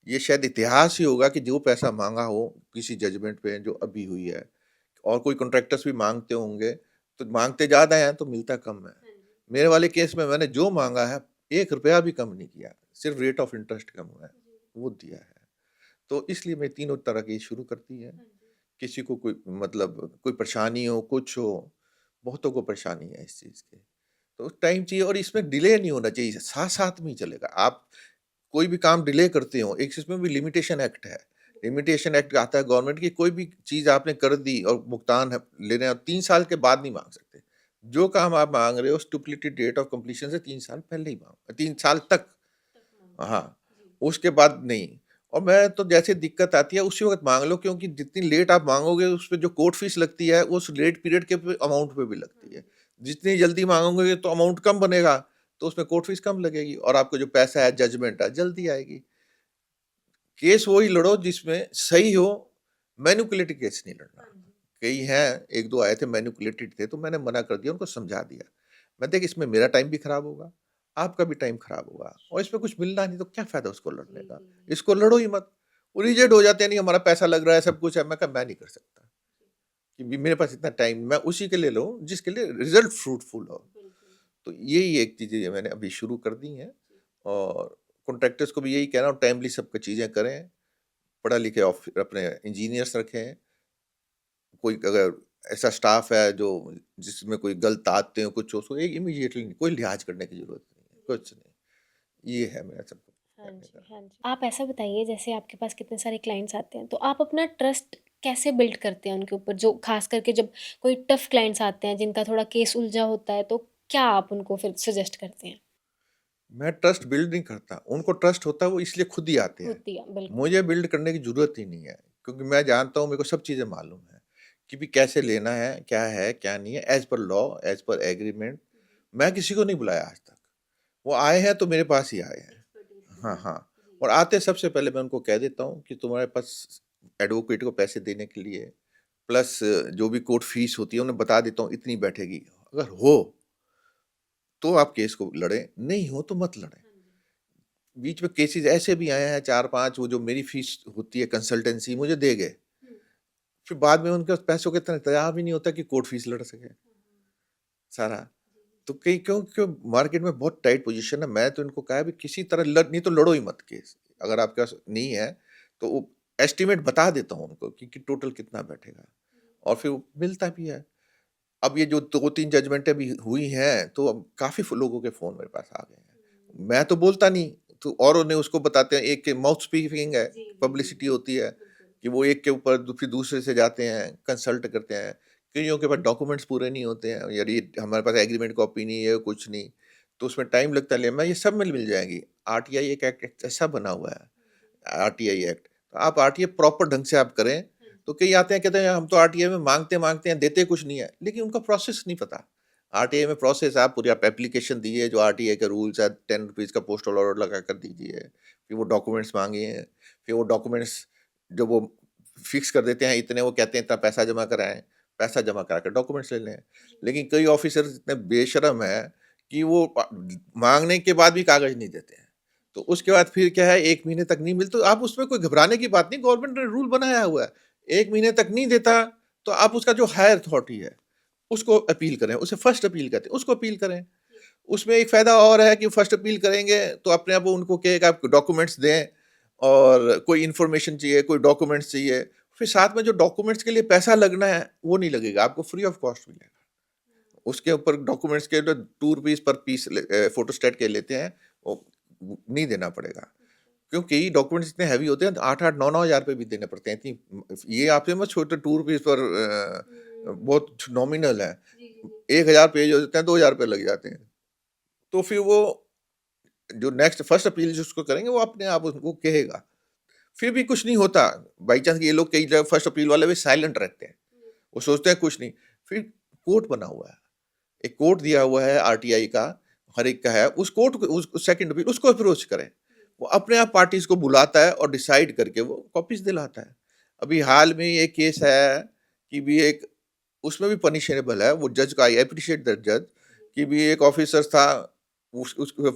ये शायद इतिहास ही होगा कि जो पैसा माँगा हो किसी जजमेंट पे जो अभी हुई है, और कोई कॉन्ट्रैक्टर्स भी माँगते होंगे, तो माँगते ज़्यादा हैं तो मिलता कम है। मेरे वाले केस में मैंने जो माँगा है, ₹1 भी कम नहीं किया, सिर्फ़ रेट ऑफ इंटरेस्ट कम हुआ है, वो दिया है। तो इसलिए मैं तीनों तरह की शुरू कर दी है। किसी को कोई मतलब कोई परेशानी हो, कुछ हो, बहुतों को परेशानी है इस चीज़ की। तो टाइम चाहिए और इसमें डिले नहीं होना चाहिए, साथ-साथ में ही चलेगा। आप कोई भी काम डिले करते हो, एक इसमें भी लिमिटेशन एक्ट है। लिमिटेशन एक्ट आता है गवर्नमेंट की, कोई भी चीज़ आपने कर दी और भुगतान है ले रहे हैं, 3 साल के बाद नहीं माँग सकते। जो काम आप माँग रहे हो स्टिपुलेटेड डेट ऑफ कंप्लीशन से 3 साल पहले ही माँगो, 3 साल तक। हाँ, उसके बाद नहीं। और मैं तो जैसे दिक्कत आती है उसी वक़्त माँग लो, क्योंकि जितनी लेट आप माँगोगे उसपे जो कोर्ट फीस लगती है, उस लेट पीरियड के पे अमाउंट पे भी लगती है। जितनी जल्दी माँगोगे तो अमाउंट कम बनेगा, तो उसमें कोर्ट फीस कम लगेगी और आपको जो पैसा है, जजमेंट है, जल्दी आएगी। केस वही लड़ो जिसमें सही हो, मैनिपुलेटेड केस नहीं लड़ना। कई हैं, 1-2 आए थे मैनिपुलेटेड थे, तो मैंने मना कर दिया, उनको समझा दिया। मैं देख इसमें मेरा टाइम भी खराब होगा, आपका भी टाइम खराब होगा और इसमें कुछ मिलना नहीं तो क्या फ़ायदा उसको लड़ने का? इसको लड़ो ही मत। वो रिजेक्ट हो जाते हैं, नहीं हमारा पैसा लग रहा है, सब कुछ है। मैं कहा मैं नहीं कर सकता, कि मेरे पास इतना टाइम, मैं उसी के लिए लूँ जिसके लिए रिज़ल्ट फ्रूटफुल हो। तो यही एक चीज़ें मैंने अभी शुरू कर दी हैं और कॉन्ट्रैक्टर्स को भी यही कह रहा हूँ टाइमली सब चीज़ें करें, पढ़ा-लिखे अपने इंजीनियर्स रखें। कोई अगर ऐसा स्टाफ है जो जिसमें कोई गलत आते हो, कुछ हो, उसको एक इमीडिएटली कोई लिहाज़ करने की ज़रूरत नहीं है, कुछ नहीं। ये है मेरा सबको हाँ कहने जी, का। हाँ जी। आप ऐसा बताइए जैसे आपके पास कितने सारे क्लाइंट्स आते हैं, तो आप अपना ट्रस्ट कैसे बिल्ड करते हैं उनके ऊपर? जो ख़ास करके जब कोई टफ़ क्लाइंट्स आते हैं जिनका थोड़ा केस उलझा होता है, तो क्या आप उनको फिर सजेस्ट करते हैं? मैं ट्रस्ट बिल्ड नहीं करता, उनको ट्रस्ट होता है वो इसलिए खुद ही आते हैं। होती है, बिल्कुल। मुझे बिल्ड करने की ज़रूरत ही नहीं है, क्योंकि मैं जानता हूँ, मेरे को सब चीज़ें मालूम है, कि भी कैसे लेना है, क्या नहीं है, as per law, as per agreement. मैं किसी को नहीं बुलाया आज तक। वो आए हैं तो मेरे पास ही आए हैं। हाँ, हाँ। और आते सबसे पहले मैं उनको कह देता हूँ कि तुम्हारे पास एडवोकेट को पैसे देने के लिए प्लस जो भी कोर्ट फीस होती है उन्हें बता देता हूँ इतनी बैठेगी। अगर हो तो आप केस को लड़ें, नहीं हो तो मत लड़ें। बीच में केसेज़ ऐसे भी आए हैं 4-5, वो जो मेरी फीस होती है कंसल्टेंसी मुझे दे गए। फिर बाद में उनके पास पैसों का इतना इंतज़ाम ही नहीं होता कि कोर्ट फीस लड़ सकें सारा। तो कई क्यों क्यों मार्केट में बहुत टाइट पोज़ीशन है, मैं तो इनको कहा है भी किसी तरह नहीं तो लड़ो ही मत केस। अगर आपके पास नहीं है, तो वो एस्टीमेट बता देता हूँ उनको कि टोटल कितना बैठेगा और फिर वो मिलता भी है। अब ये जो 2-3 जजमेंटें भी हुई हैं, तो अब काफ़ी लोगों के फ़ोन मेरे पास आ गए हैं। मैं तो बोलता नहीं, तो और उन्हें उसको बताते हैं, एक के माउथ स्पीकिंग है, पब्लिसिटी होती है, कि वो एक के ऊपर फिर दूसरे से जाते हैं, कंसल्ट करते हैं। कइयों के पास डॉक्यूमेंट्स पूरे नहीं होते हैं, यार ये हमारे पास एग्रीमेंट कॉपी नहीं है, कुछ नहीं, तो उसमें टाइम लगता है। मैं ये सब में मिल जाएँगी। आरटीआई एक एक्ट ऐसा बना हुआ है, आरटीआई एक्ट। तो आप आरटीआई प्रॉपर ढंग से आप करें, तो कई आते हैं कहते हैं हम तो आरटीआई में माँगते-माँगते हैं, देते कुछ नहीं है, लेकिन उनका प्रोसेस नहीं पता। आरटीआई में प्रोसेस आप पूरी आप एप्लीकेशन दीजिए, जो आरटीआई के रूल्स है, ₹10 का पोस्टल ऑर्डर लगा कर दीजिए, फिर वो डॉक्यूमेंट्स माँगिए, फिर वो डॉक्यूमेंट्स जब वो फिक्स कर देते हैं इतने, वो कहते हैं इतना पैसा जमा कराएँ, पैसा जमा करा के डॉक्यूमेंट्स ले लें। लेकिन कई ऑफिसर्स इतने बेशर्म हैं कि वो माँगने के बाद भी कागज़ नहीं देते हैं। तो उसके बाद फिर क्या है, 1 महीने तक नहीं मिले, तो आप उसमें कोई घबराने की बात नहीं, गवर्नमेंट ने रूल बनाया हुआ है। 1 महीने तक नहीं देता, तो आप उसका जो हायर अथॉरिटी है, उसको अपील करें, उसे फर्स्ट अपील कहते हैं, उसको अपील करें। उसमें एक फ़ायदा और है कि फर्स्ट अपील करेंगे तो अपने आप वो उनको कहेगा आप डॉक्यूमेंट्स दें और कोई इन्फॉर्मेशन चाहिए, कोई डॉक्यूमेंट्स चाहिए, फिर साथ में जो डॉक्यूमेंट्स के लिए पैसा लगना है, वो नहीं लगेगा, आपको फ्री ऑफ कॉस्ट मिलेगा। उसके ऊपर डॉक्यूमेंट्स के जो ₹2 पर पीस फोटोस्टेट के लेते हैं, वो नहीं देना पड़ेगा। क्योंकि डॉक्यूमेंट्स इतने हैवी होते हैं, 8-8, 9-9 हज़ार रुपए भी देने पड़ते हैं। इतनी ये आपसे मत छोटे ₹2 पर बहुत नॉमिनल है। 1000 पेज होते हैं, ₹2000 लग जाते हैं। तो फिर वो जो नेक्स्ट फर्स्ट अपील जिसको करेंगे, वो अपने आप उनको कहेगा। फिर भी कुछ नहीं होता, बाई चांस ये लोग कई जगह फर्स्ट अपील वाले भी साइलेंट रहते हैं। वो सोचते हैं कुछ नहीं, फिर कोर्ट बना हुआ है। एक कोर्ट दिया हुआ है आरटीआई का, हर एक का है, उस कोर्ट को उस सेकंड अपील उसको अप्रोच करें। वो अपने आप पार्टीज़ को बुलाता है और डिसाइड करके वो कॉपीज़ दिलाता है। अभी हाल में एक केस है कि भी एक उसमें भी पनिशेबल है, वो जज का आई एप्रिशिएट दैट जज कि भी एक ऑफिसर था, उसको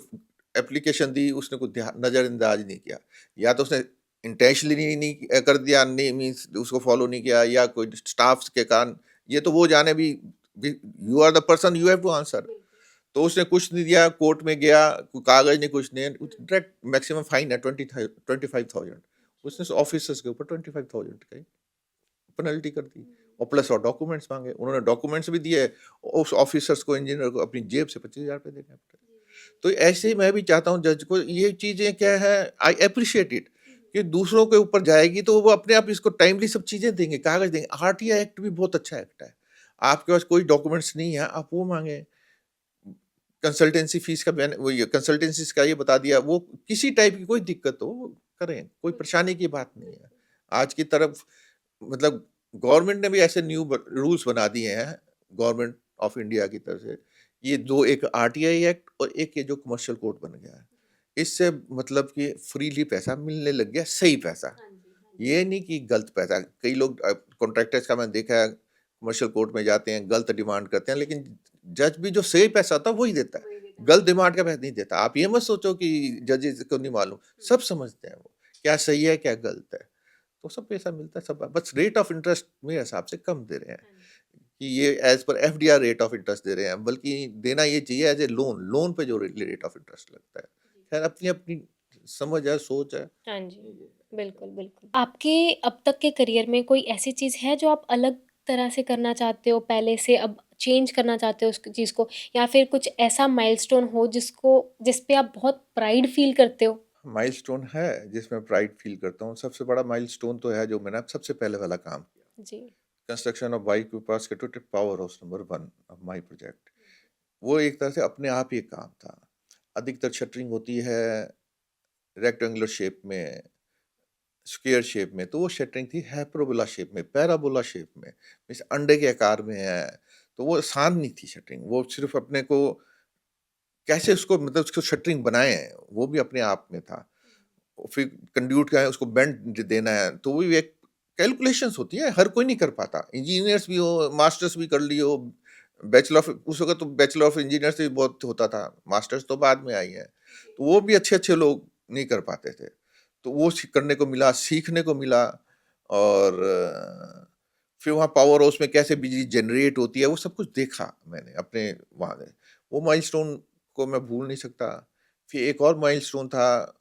एप्लीकेशन दी, उसने कुछ नज़रअंदाज नहीं किया। या तो उसने इंटेंशनली नहीं कर दिया, नहीं मीन्स उसको फॉलो नहीं किया या कोई स्टाफ्स के कारण, ये तो वो जाने भी you are the person you have to answer. तो उसने कुछ नहीं दिया, कोर्ट में गया, कोई कागज नहीं कुछ नहीं, डायरेक्ट मैक्सिमम फाइन है 25,000। उसने ऑफिसर्स के ऊपर 25,000 का पेनल्टी कर दी और प्लस और डॉक्यूमेंट्स मांगे। उन्होंने डॉक्यूमेंट्स भी दिए, उस ऑफिसर्स को, इंजीनियर को अपनी जेब से 25,000 देने पड़े। तो ऐसे ही मैं भी चाहता हूँ जज को, ये चीजें क्या है, आई अप्रिशिएट इट कि दूसरों के ऊपर जाएगी तो वो अपने आप इसको टाइमली सब चीजें देंगे, कागज देंगे। आरटीआई एक्ट भी बहुत अच्छा एक्ट है। आपके पास कोई डॉक्यूमेंट्स नहीं है, आप वो मांगे। कंसल्टेंसी फीस का वो ये कंसल्टेंसीज का ये बता दिया, वो किसी टाइप की कोई दिक्कत हो वो करें, कोई परेशानी की बात नहीं है। आज की तरफ मतलब गवर्नमेंट ने भी ऐसे न्यू रूल्स बना दिए हैं, गवर्नमेंट ऑफ इंडिया की तरफ से। ये दो, एक आरटीआई एक्ट और एक ये जो कमर्शियल कोड बन गया है, इससे मतलब कि फ्रीली पैसा मिलने लग गया, सही पैसा। ये नहीं कि गलत पैसा। कई लोग कॉन्ट्रैक्टर्स का मैंने देखा है, कमर्शियल कोर्ट में जाते हैं, गलत डिमांड करते हैं, लेकिन जज भी जो सही पैसा होता है वही देता है, गलत डिमांड का पैसा नहीं देता। आप ये मत सोचो कि जजेस को नहीं मालूम, सब समझते हैं वो क्या सही है क्या गलत है। तो सब पैसा मिलता है, सब बस रेट ऑफ इंटरेस्ट मेरे हिसाब से कम दे रहे हैं कि ये एज पर एफडीआर रेट ऑफ इंटरेस्ट दे रहे हैं, बल्कि देना ये चाहिए एज ए लोन, लोन पे जो रेट ऑफ इंटरेस्ट लगता है। खैर अपनी अपनी समझ है, सोच है। हाँ जी, बिल्कुल, बिल्कुल। आपके अब तक के करियर में कोई ऐसी चीज़ है जो आप अलग तरह से करना चाहते हो पहले से, अब चेंज करना चाहते हो उस चीज़ को, या फिर कुछ ऐसा माइलस्टोन हो जिस पे आप बहुत प्राइड फ़ील करते हो? माइलस्टोन है जिसमें प्राइड फील करता हूँ। सबसे बड़ा माइलस्टोन तो है जो मैंने अब सबसे पहले वाला काम किया, जी। कंस्ट्रक्शन ऑफ बाइक पास के power house number 1 of my project. वो एक तरह से अपने आप ही एक काम था। अधिकतर शटरिंग होती है रेक्टेंगुलर शेप में, स्क्वायर शेप में, तो वो शटरिंग थी हाइपरबोला शेप में, पैराबोला शेप में, जैसे अंडे के आकार में है। तो वो आसान नहीं थी शटरिंग, वो सिर्फ अपने को कैसे उसको मतलब उसको शटरिंग बनाए, वो भी अपने आप में था। फिर कंड्यूट का है, उसको बेंड देना है, तो वो भी एक कैलकुलेशंस होती है, हर कोई नहीं कर पाता। इंजीनियर्स भी हो, मास्टर्स भी कर लियो, बैचलर ऑफ उस वक़्त तो बैचलर ऑफ इंजीनियर से भी बहुत होता था, मास्टर्स तो बाद में आई है। तो वो भी अच्छे-अच्छे लोग नहीं कर पाते थे। तो वो करने को मिला, सीखने को मिला और फिर वहाँ पावर हाउस में कैसे बिजली जनरेट होती है, वो सब कुछ देखा मैंने अपने वहाँ से। वो माइलस्टोन को मैं भूल नहीं सकता। फिर एक और माइलस्टोन था,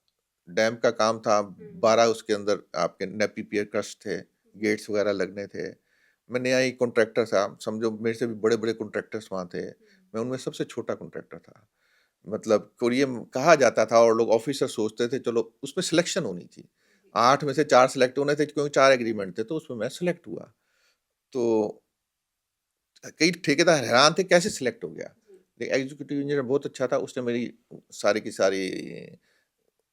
डैम का काम था, 12 उसके अंदर आपके नेपी पियर क्रस्ट थे, गेट्स वगैरह लगने थे। मैं नया ही कॉन्ट्रैक्टर था, समझो मेरे से भी बड़े-बड़े कॉन्ट्रैक्टर्स वहाँ थे। मैं उनमें सबसे छोटा कॉन्ट्रैक्टर था। मतलब कोरियम कहा जाता था और लोग ऑफिसर सोचते थे चलो उसमें सिलेक्शन होनी थी। 8 में से 4 सिलेक्ट होने थे क्योंकि 4 एग्रीमेंट थे, तो उसमें मैं सिलेक्ट हुआ। तो कई ठेकेदार हैरान थे कैसे सिलेक्ट हो गया? लेकिन एग्जीक्यूटिव इंजीनियर बहुत अच्छा था, उसने मेरी सारी की सारी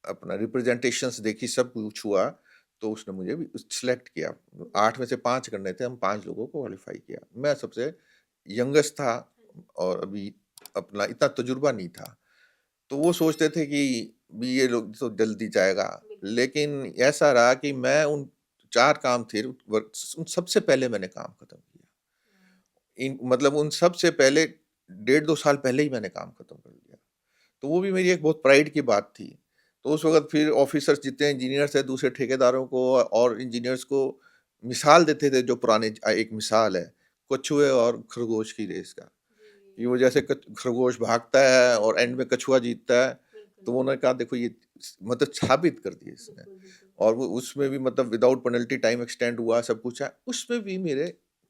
अपना रिप्रेजेंटेशंस देखी, सब कुछ हुआ, तो उसने मुझे भी सिलेक्ट किया। 8 में से 5 करने थे, हम 5 लोगों को क्वालीफाई किया। मैं सबसे यंगेस्ट था और अभी अपना इतना तजुर्बा नहीं था। तो वो सोचते थे कि भी ये लोग तो जल्दी जाएगा, लेकिन ऐसा रहा कि मैं उन 4 काम थे, उन सबसे पहले मैंने काम खत्म किया। इन मतलब उन सबसे पहले डेढ़ 2 साल पहले ही मैंने काम खत्म कर लिया। तो वो भी मेरी एक बहुत प्राइड की बात थी। तो उस वक़्त फिर ऑफ़िसर्स जितने इंजीनियर्स हैं, दूसरे ठेकेदारों को और इंजीनियर्स को मिसाल देते थे, जो पुराने एक मिसाल है, कछुए और खरगोश की रेस का, कि वो जैसे खरगोश भागता है और एंड में कछुआ जीतता है, तो उन्होंने कहा देखो ये मतलब साबित कर दिया इसने। और वो उसमें भी मतलब विदाउट पेनल्टी टाइम एक्सटेंड हुआ, सब कुछ है। उसमें भी मेरे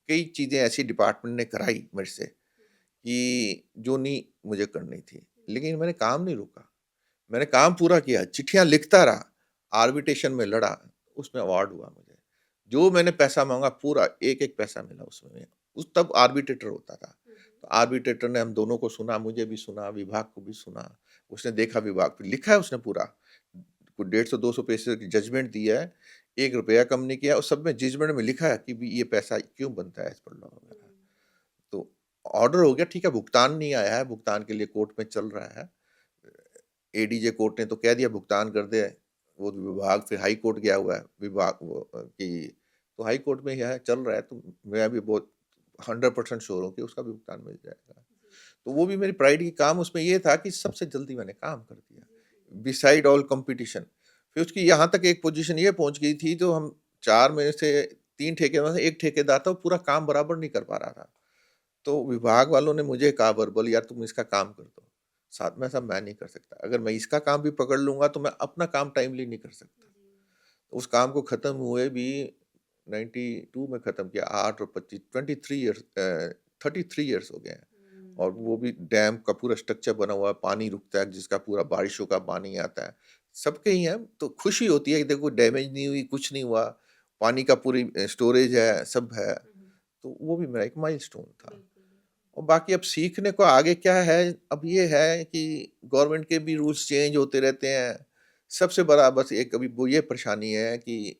कई चीज़ें ऐसी डिपार्टमेंट ने कराई मेरे से कि जो नहीं मुझे करनी थी। लेकिन मैंने काम नहीं रोका। मैंने काम पूरा किया, चिट्ठियाँ लिखता रहा, आर्बिट्रेशन में लड़ा, उसमें अवार्ड हुआ मुझे। जो मैंने पैसा माँगा पूरा एक-एक पैसा मिला उसमें। उस तब आर्बिट्रेटर होता था। तो आर्बिट्रेटर ने हम दोनों को सुना, मुझे भी सुना, विभाग को भी सुना। उसने देखा विभाग पे लिखा है उसने पूरा। कुछ 150-200 पेज की जजमेंट दी है, ₹1 कम नहीं किया और सब में जजमेंट में लिखा है कि भी ये पैसा क्यों बनता है एज़ पर लॉ वगैरह। तो ऑर्डर हो गया ठीक है, भुगतान नहीं आया है, भुगतान के लिए कोर्ट में चल रहा है। एडीजे कोर्ट ने तो कह दिया भुगतान कर दे, वो विभाग फिर हाई कोर्ट गया हुआ है विभाग वो कि तो हाई कोर्ट में यह चल रहा है, तो मैं भी बहुत 100% श्योर हूँ कि उसका भी भुगतान मिल जाएगा। तो वो भी मेरी प्राइड की काम उसमें ये था कि सबसे जल्दी मैंने काम कर दिया, बिसाइड ऑल कॉम्पिटिशन। फिर उसकी यहाँ तक एक पोजीशन ये पहुँच गई थी, जो हम 4 में से 3 ठेकेदार में से 1 ठेकेदार था, वो पूरा काम बराबर नहीं कर पा रहा था। तो विभाग वालों ने मुझे कहा वर्बल यार तुम इसका काम कर दो। साथ में ऐसा मैं नहीं कर सकता। अगर मैं इसका काम भी पकड़ लूँगा तो मैं अपना काम टाइमली नहीं कर सकता। तो उस काम को ख़त्म हुए भी 92 में ख़त्म किया 8 और 25 23 ईयर्स 33 ईयर्स हो गए हैं। और वो भी डैम का पूरा स्ट्रक्चर बना हुआ है, पानी रुकता है जिसका पूरा बारिशों का पानी आता है। सबके ही है, तो खुशी होती है कि देखो डैमेज नहीं हुई, कुछ नहीं हुआ, पानी का पूरी स्टोरेज है, सब है। तो वो भी मेरा एक माइलस्टोन था। और बाकी अब सीखने को आगे क्या है, अब ये है कि गवर्नमेंट के भी रूल्स चेंज होते रहते हैं। सबसे बड़ा बस एक अभी वो ये परेशानी है कि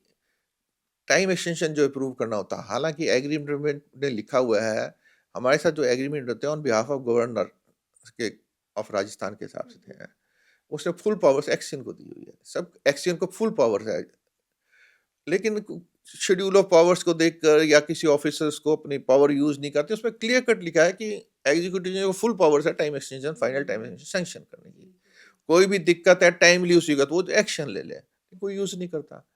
टाइम एक्सटेंशन जो अप्रूव करना होता है, हालाँकि एग्रीमेंट में लिखा हुआ है, हमारे साथ जो एग्रीमेंट होते हैं ऑन बिहाफ ऑफ गवर्नर के ऑफ राजस्थान के हिसाब से थे। उसने फुल पावर्स एक्शन को दी हुई है। सब एक्शन को फुल पावर्स है। लेकिन शेड्यूल ऑफ पावर्स को देखकर या किसी ऑफिसर्स को अपनी पावर यूज नहीं करते, उसमें क्लियर कट लिखा है कि एग्जीक्यूटिव को फुल पावर्स है time extension, final time extension sanction करने की। कोई भी दिक्कत है टाइमली उसी का तो वो एक्शन ले ले, कोई यूज नहीं करता।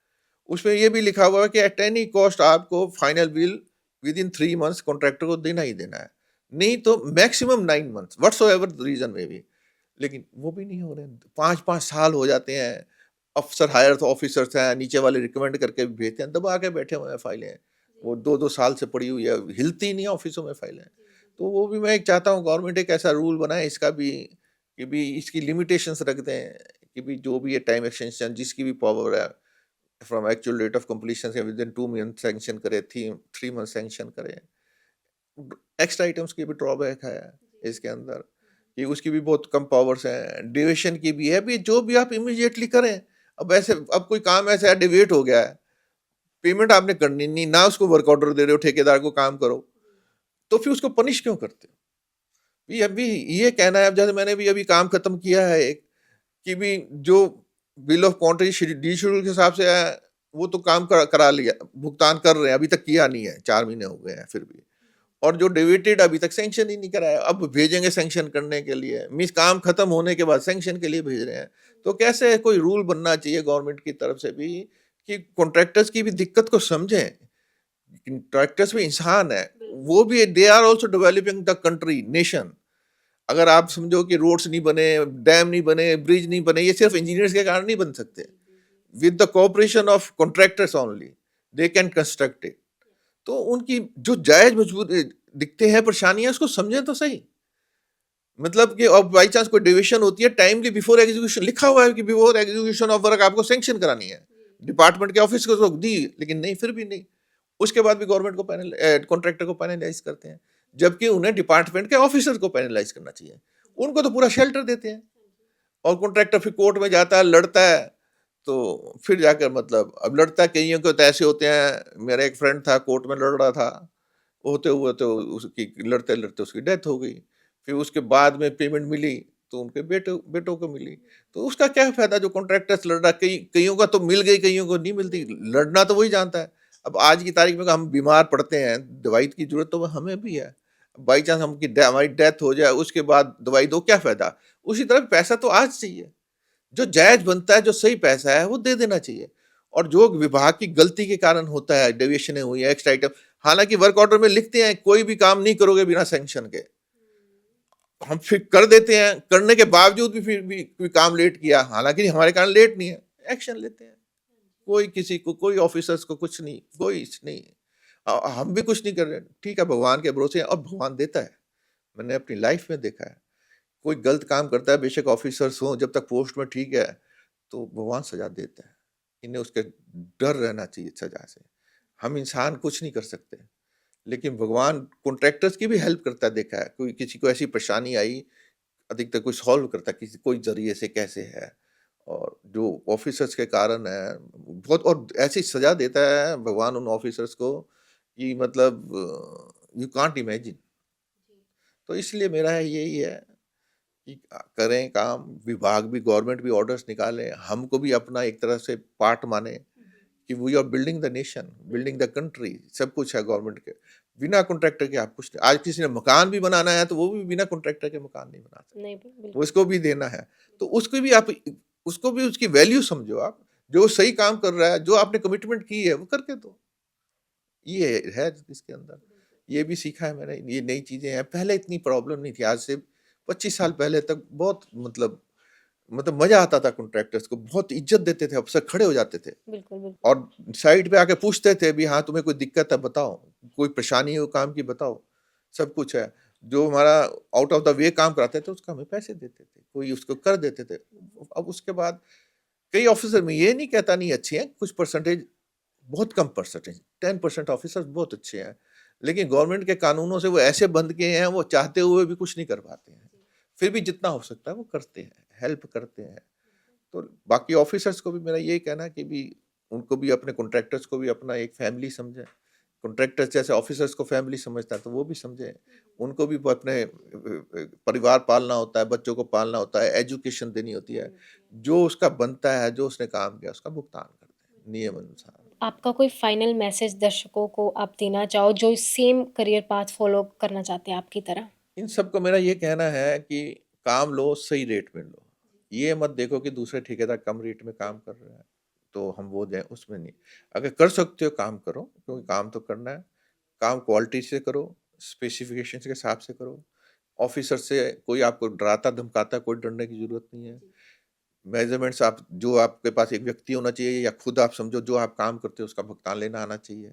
उसमें ये भी लिखा हुआ है कि एट एनी कॉस्ट आपको final bill within 3 months contractor को देना ही देना है, नहीं तो maximum 9 months whatsoever the reason में भी। लेकिन वो भी नहीं हो रहे, 5-5 साल हो जाते हैं। अफ़सर हायर ऑफ़िसर्स हैं, नीचे वाले रिकमेंड करके भी भेजते हैं, दबा के बैठे हुए हैं फाइलें। वो 2-2 साल से पड़ी हुई है, हिलती नहीं है ऑफ़िसों में फाइलें। तो वो भी मैं एक चाहता हूँ गवर्नमेंट एक ऐसा रूल बनाए इसका भी, कि भी इसकी लिमिटेशंस रख दें, कि भी जो भी ये टाइम एक्सटेंशन जिसकी भी पावर है, from actual date of completion से विदिन 2 मंथ सैंक्शन करे, 3 मंथ सैंक्शन करे। एक्स्ट्रा आइटम्स की भी ड्रॉबैक है इसके अंदर, कि उसकी भी बहुत कम पावर्स हैं, डेविएशन की भी है, भी जो भी आप इमीडिएटली करें। अब ऐसे अब कोई काम ऐसा है डेविएट हो गया है, पेमेंट आपने करनी नहीं, ना उसको वर्क ऑर्डर दे रहे हो, ठेकेदार को काम करो, तो फिर उसको पनिश क्यों करते हो? ये अभी ये कहना है, अब जैसे मैंने भी अभी काम खत्म किया है एक, कि भी जो bill of quantity D schedule के हिसाब से है, वो तो काम करा लिया, भुगतान कर रहे हैं, अभी तक किया नहीं है, 4 महीने हो गए हैं फिर भी। और जो डेबिटेड अभी तक सैंक्शन ही नहीं कराया, अब भेजेंगे सैंक्शन करने के लिए, मीन्स काम खत्म होने के बाद सैंक्शन के लिए भेज रहे हैं। तो कैसे कोई रूल बनना चाहिए गवर्नमेंट की तरफ से भी, कि कॉन्ट्रैक्टर्स की भी दिक्कत को समझें। कॉन्ट्रैक्टर्स भी इंसान है, वो भी they are also developing the country, nation. अगर आप समझो कि रोड्स नहीं बने, डैम नहीं बने, ब्रिज नहीं बने, ये सिर्फ इंजीनियर्स के कारण नहीं बन सकते। With the cooperation of contractors only they can construct it. तो उनकी जो जायज मजबूत दिखते हैं परेशानियां, उसको समझें तो सही। मतलब कि अब बाई चांस कोई डिविशन होती है, टाइमली बिफोर एग्जीक्यूशन लिखा हुआ है कि बिफोर एग्जीक्यूशन ऑफ वर्क आपको सैंक्शन करानी है, डिपार्टमेंट के ऑफिस को तो दी, लेकिन नहीं, फिर भी नहीं। उसके बाद भी गवर्नमेंट को कॉन्ट्रैक्टर को पैनलाइज करते हैं, जबकि उन्हें डिपार्टमेंट के ऑफिसर को पैनलाइज करना चाहिए। उनको तो पूरा शेल्टर देते हैं, और कॉन्ट्रैक्टर फिर कोर्ट में जाता है, लड़ता है, तो फिर जाकर मतलब अब लड़ता है, कईयों को तो ऐसे होते हैं, मेरा एक फ्रेंड था कोर्ट में लड़ रहा था, होते हुए तो उसकी लड़ते लड़ते उसकी डेथ हो गई। फिर उसके बाद में पेमेंट मिली तो उनके बेटों को मिली। तो उसका क्या फायदा जो कॉन्ट्रैक्टर्स लड़ रहा, कईयों का तो मिल गई, कईयों को नहीं मिलती। लड़ना तो वही जानता है। अब आज की तारीख में हम बीमार पड़ते हैं, दवाई की जरूरत तो हमें भी है, बाई चांस हमारी डेथ हो जाए, उसके बाद दवाई दो, क्या फायदा। उसी तरह पैसा तो आज चाहिए, जो जायज बनता है, जो सही पैसा है वो दे देना चाहिए। और जो विभाग की गलती के कारण होता है, डेविएशन हुई है, एक्स्ट्रा आइटम, हालांकि वर्क ऑर्डर में लिखते हैं कोई भी काम नहीं करोगे बिना सैंक्शन के, हम फिर कर देते हैं, करने के बावजूद भी फिर भी कोई काम लेट किया, हालांकि हमारे कारण लेट नहीं है, एक्शन लेते हैं। कोई किसी को, कोई ऑफिसर्स को कुछ नहीं, कोई नहीं, हम भी कुछ नहीं कर रहे, ठीक है, भगवान के भरोसे हैं, और भगवान देता है। मैंने अपनी लाइफ में देखा है, कोई गलत काम करता है, बेशक ऑफिसर्स हो, जब तक पोस्ट में ठीक है, तो भगवान सजा देता है। इन्हें उसके डर रहना चाहिए सजा से। हम इंसान कुछ नहीं कर सकते, लेकिन भगवान कॉन्ट्रैक्टर्स की भी हेल्प करता है, देखा है, कोई किसी को ऐसी परेशानी आई, अधिकतर कोई सॉल्व करता है किसी कोई जरिए से, कैसे है, और जो ऑफिसर्स के कारण है बहुत, और ऐसी सजा देता है भगवान उन ऑफिसर्स को कि मतलब यू कांट इमेजिन। तो इसलिए मेरा यही है कि करें काम, विभाग भी, गवर्नमेंट भी ऑर्डर्स निकाले, हमको भी अपना एक तरह से पार्ट माने कि we are building the nation, building the country, सब कुछ है गवर्नमेंट के। बिना कॉन्ट्रैक्टर के आप कुछ नहीं, आज किसी ने मकान भी बनाना है तो वो भी बिना कॉन्ट्रैक्टर के मकान नहीं बना सकते, नहीं, बिल्कुल। उसको भी देना है, तो उसको भी आप, उसको भी उसकी वैल्यू समझो आप, जो सही काम कर रहा है, जो आपने कमिटमेंट की है वो करके दो, ये है इसके अंदर। ये भी सीखा है मैंने, ये नई चीजें हैं, पहले इतनी प्रॉब्लम नहीं थी, आज से 25 साल पहले तक बहुत मतलब मजा आता था, कॉन्ट्रैक्टर्स को बहुत इज्जत देते थे, अफसर खड़े हो जाते थे बिल्कुल, बिल्कुल। और साइड पे आके पूछते थे भी, हाँ तुम्हें कोई दिक्कत है बताओ, कोई परेशानी हो काम की बताओ, सब कुछ है। जो हमारा आउट ऑफ द वे काम कराते थे उसका हमें पैसे देते थे, कोई उसको कर देते थे। अब उसके बाद कई ऑफिसर, में ये नहीं कहता नहीं अच्छे हैं, कुछ परसेंटेज, बहुत कम परसेंटेज, 10% ऑफिसर बहुत अच्छे हैं, लेकिन गवर्नमेंट के कानूनों से वो ऐसे बंद किए हैं, वो चाहते हुए भी कुछ नहीं कर पाते हैं, फिर भी जितना हो सकता है वो करते हैं, हेल्प करते हैं। तो बाकी ऑफिसर्स को भी मेरा यही कहना है कि भी उनको भी, अपने कॉन्ट्रैक्टर्स को भी अपना एक फैमिली समझें, कॉन्ट्रैक्टर्स जैसे ऑफिसर्स को फैमिली समझता है तो वो भी समझें, उनको भी वो अपने परिवार पालना होता है, बच्चों को पालना होता है, एजुकेशन देनी होती है, जो उसका बनता है, जो उसने काम किया उसका भुगतान करते हैं नियम अनुसार। आपका कोई फाइनल मैसेज दर्शकों को आप देना चाहो जो सेम करियर पाथ फॉलो करना चाहते हैं आपकी तरह? इन सबको मेरा ये कहना है कि काम लो, सही रेट में लो, ये मत देखो कि दूसरे ठेकेदार कम रेट में काम कर रहे हैं तो हम वो दें, उसमें नहीं। अगर कर सकते हो काम करो, क्योंकि काम तो करना है, काम क्वालिटी से करो, स्पेसिफिकेशन के हिसाब से करो, ऑफिसर से कोई आपको डराता धमकाता, कोई डरने की जरूरत नहीं है। मेजरमेंट्स आप, जो आपके पास एक व्यक्ति होना चाहिए या खुद आप समझो जो आप काम करते हो उसका भुगतान लेना आना चाहिए,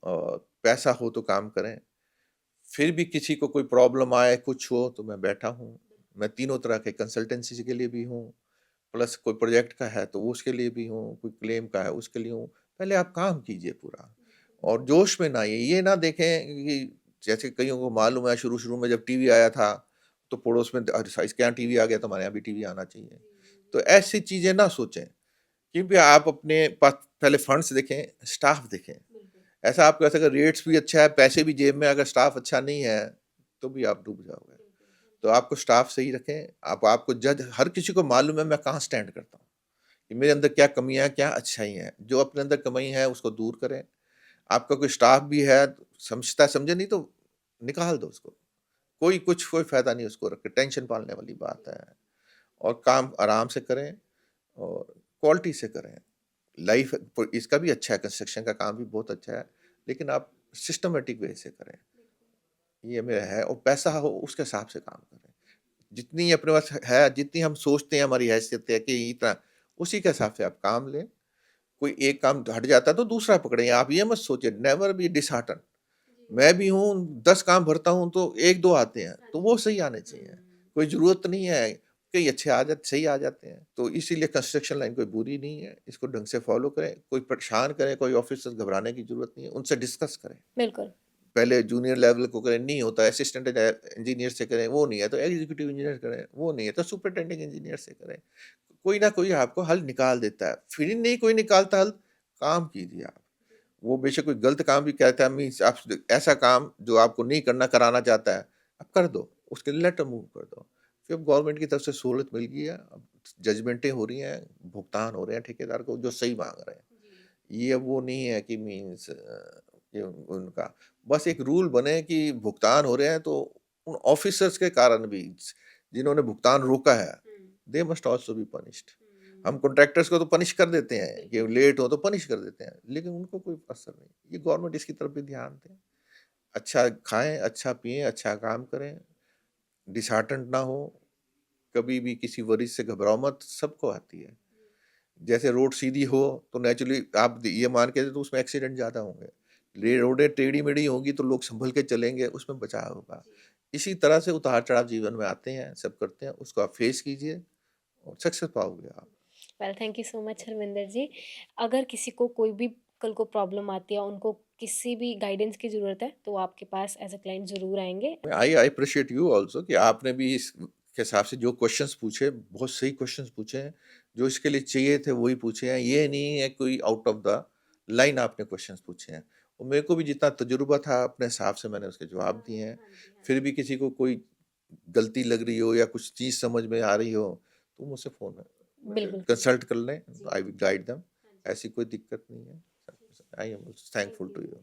और पैसा हो तो काम करें। फिर भी किसी को कोई प्रॉब्लम आए, कुछ हो, तो मैं बैठा हूँ, मैं तीनों तरह के कंसल्टेंसी के लिए भी हूँ, प्लस कोई प्रोजेक्ट का है तो वो उसके लिए भी हूँ, कोई क्लेम का है उसके लिए हूँ। पहले आप काम कीजिए पूरा, और जोश में ना आइए, ये ना देखें कि जैसे कईयों को मालूम है शुरू-शुरू में जब टीवी आया था, तो पड़ोस में इसके यहाँ टीवी आ गया तो हमारे यहाँ भी टीवी आना चाहिए। तो ऐसी चीज़ें ना सोचें, क्योंकि आप अपने पास पहले फंड्स देखें, स्टाफ देखें। ऐसा आपको, ऐसा अगर रेट्स भी अच्छा है, पैसे भी जेब में, अगर स्टाफ अच्छा नहीं है, तो भी आप डूब जाओगे। तो आपको स्टाफ सही रखें, आपको जज, हर किसी को मालूम है मैं कहाँ स्टैंड करता हूँ, कि मेरे अंदर क्या कमियाँ हैं, क्या अच्छाइयाँ हैं। जो अपने अंदर कमी है उसको दूर करें। आपका कोई स्टाफ भी है, समझता है समझे, नहीं तो निकाल दो उसको। कोई फ़ायदा नहीं उसको रख के, टेंशन पालने वाली बात है। और काम आराम से करें और क्वालिटी से करें। लाइफ इसका भी अच्छा है, कंस्ट्रक्शन का काम भी बहुत अच्छा है, लेकिन आप सिस्टमैटिक वे से करें, ये मेरा है। और पैसा हो उसके हिसाब से काम करें, जितनी अपने पास है, जितनी हम सोचते हैं हमारी हैसियत है कि इतना, उसी के हिसाब से आप काम लें। कोई एक काम हट जाता है तो दूसरा पकड़ें, आप ये मत सोचिए, नेवर बी डिसहार्टन। मैं भी हूँ, 10 काम भरता हूँ तो 1-2 आते हैं, तो वो सही आने चाहिए। कोई ज़रूरत नहीं है, कई अच्छे आ जाते, सही आ जाते हैं। तो इसीलिए कंस्ट्रक्शन लाइन कोई बुरी नहीं है, इसको ढंग से फ़ॉलो करें। कोई परेशान करे, कोई ऑफ़िसर, घबराने की ज़रूरत नहीं है, उनसे डिस्कस करें। बिल्कुल। पहले जूनियर लेवल को करें, नहीं होता असिस्टेंट इंजीनियर से करें, वो नहीं है तो एग्जीक्यूटिव इंजीनियर करें, वो नहीं है तो सुपरिटेंडिंग इंजीनियर से करें। कोई ना कोई आपको हल निकाल देता है, फिर नहीं कोई निकालता हल, काम कीजिए आप। वो बेशक कोई गलत काम भी कहता है, मीन्स आप ऐसा काम जो आपको नहीं करना कराना चाहता है, आप कर दो, उसके लिए लेटर मूव कर दो। फिर गवर्नमेंट की तरफ से सहूलत मिल गई है, अब जजमेंटें हो रही हैं, भुगतान हो रहे हैं ठेकेदार को जो सही माँग रहे हैं। ये अब वो नहीं है कि मीन्स कि उनका बस एक रूल बने कि भुगतान हो रहे हैं तो उन ऑफिसर्स के कारण भी, जिन्होंने भुगतान रोका है, they must also be punished. हम कॉन्ट्रैक्टर्स को तो पनिश कर देते हैं कि लेट हो तो पनिश कर देते हैं, लेकिन उनको कोई असर नहीं। ये गवर्नमेंट इसकी तरफ भी ध्यान दें। अच्छा खाएँ, अच्छा पिएँ, अच्छा काम करें, डिसहार्टेंड ना हो, कभी भी किसी वरीज से घबराओ मत, सबको आती है। जैसे रोड सीधी हो तो नेचुरली आप ये मान के तो उसमें एक्सीडेंट ज़्यादा होंगे। रोडें टेढ़ी-मेढ़ी होंगी तो लोग संभल के चलेंगे, उसमें बचाव होगा। इसी तरह से उतार-चढ़ाव जीवन में आते हैं, सब करते हैं, उसको आप फेस कीजिए और सक्सेस पाओगे आप। Well, thank you so much Harminder ji. अगर किसी को कोई भी कल को प्रॉब्लम आती है, उनको किसी भी गाइडेंस की ज़रूरत है, तो वो आपके पास एज़ अ क्लाइंट ज़रूर आएँगे। आई अप्रिशिएट यू आल्सो कि आपने भी इस के हिसाब से जो क्वेश्चंस पूछे, बहुत सही क्वेश्चंस पूछे हैं। जो इसके लिए चाहिए थे वही पूछे हैं। ये नहीं है कोई आउट ऑफ द लाइन आपने क्वेश्चंस पूछे हैं। और मेरे को भी जितना तजुर्बा था अपने हिसाब से मैंने उसके जवाब दिए हैं। फिर भी किसी को कोई गलती लग रही हो या कुछ चीज़ समझ में आ रही हो, तो मुझसे फ़ोन बिल्कुल। कंसल्ट कर लें। I will guide them. ऐसी कोई दिक्कत नहीं है। I am thankful to you.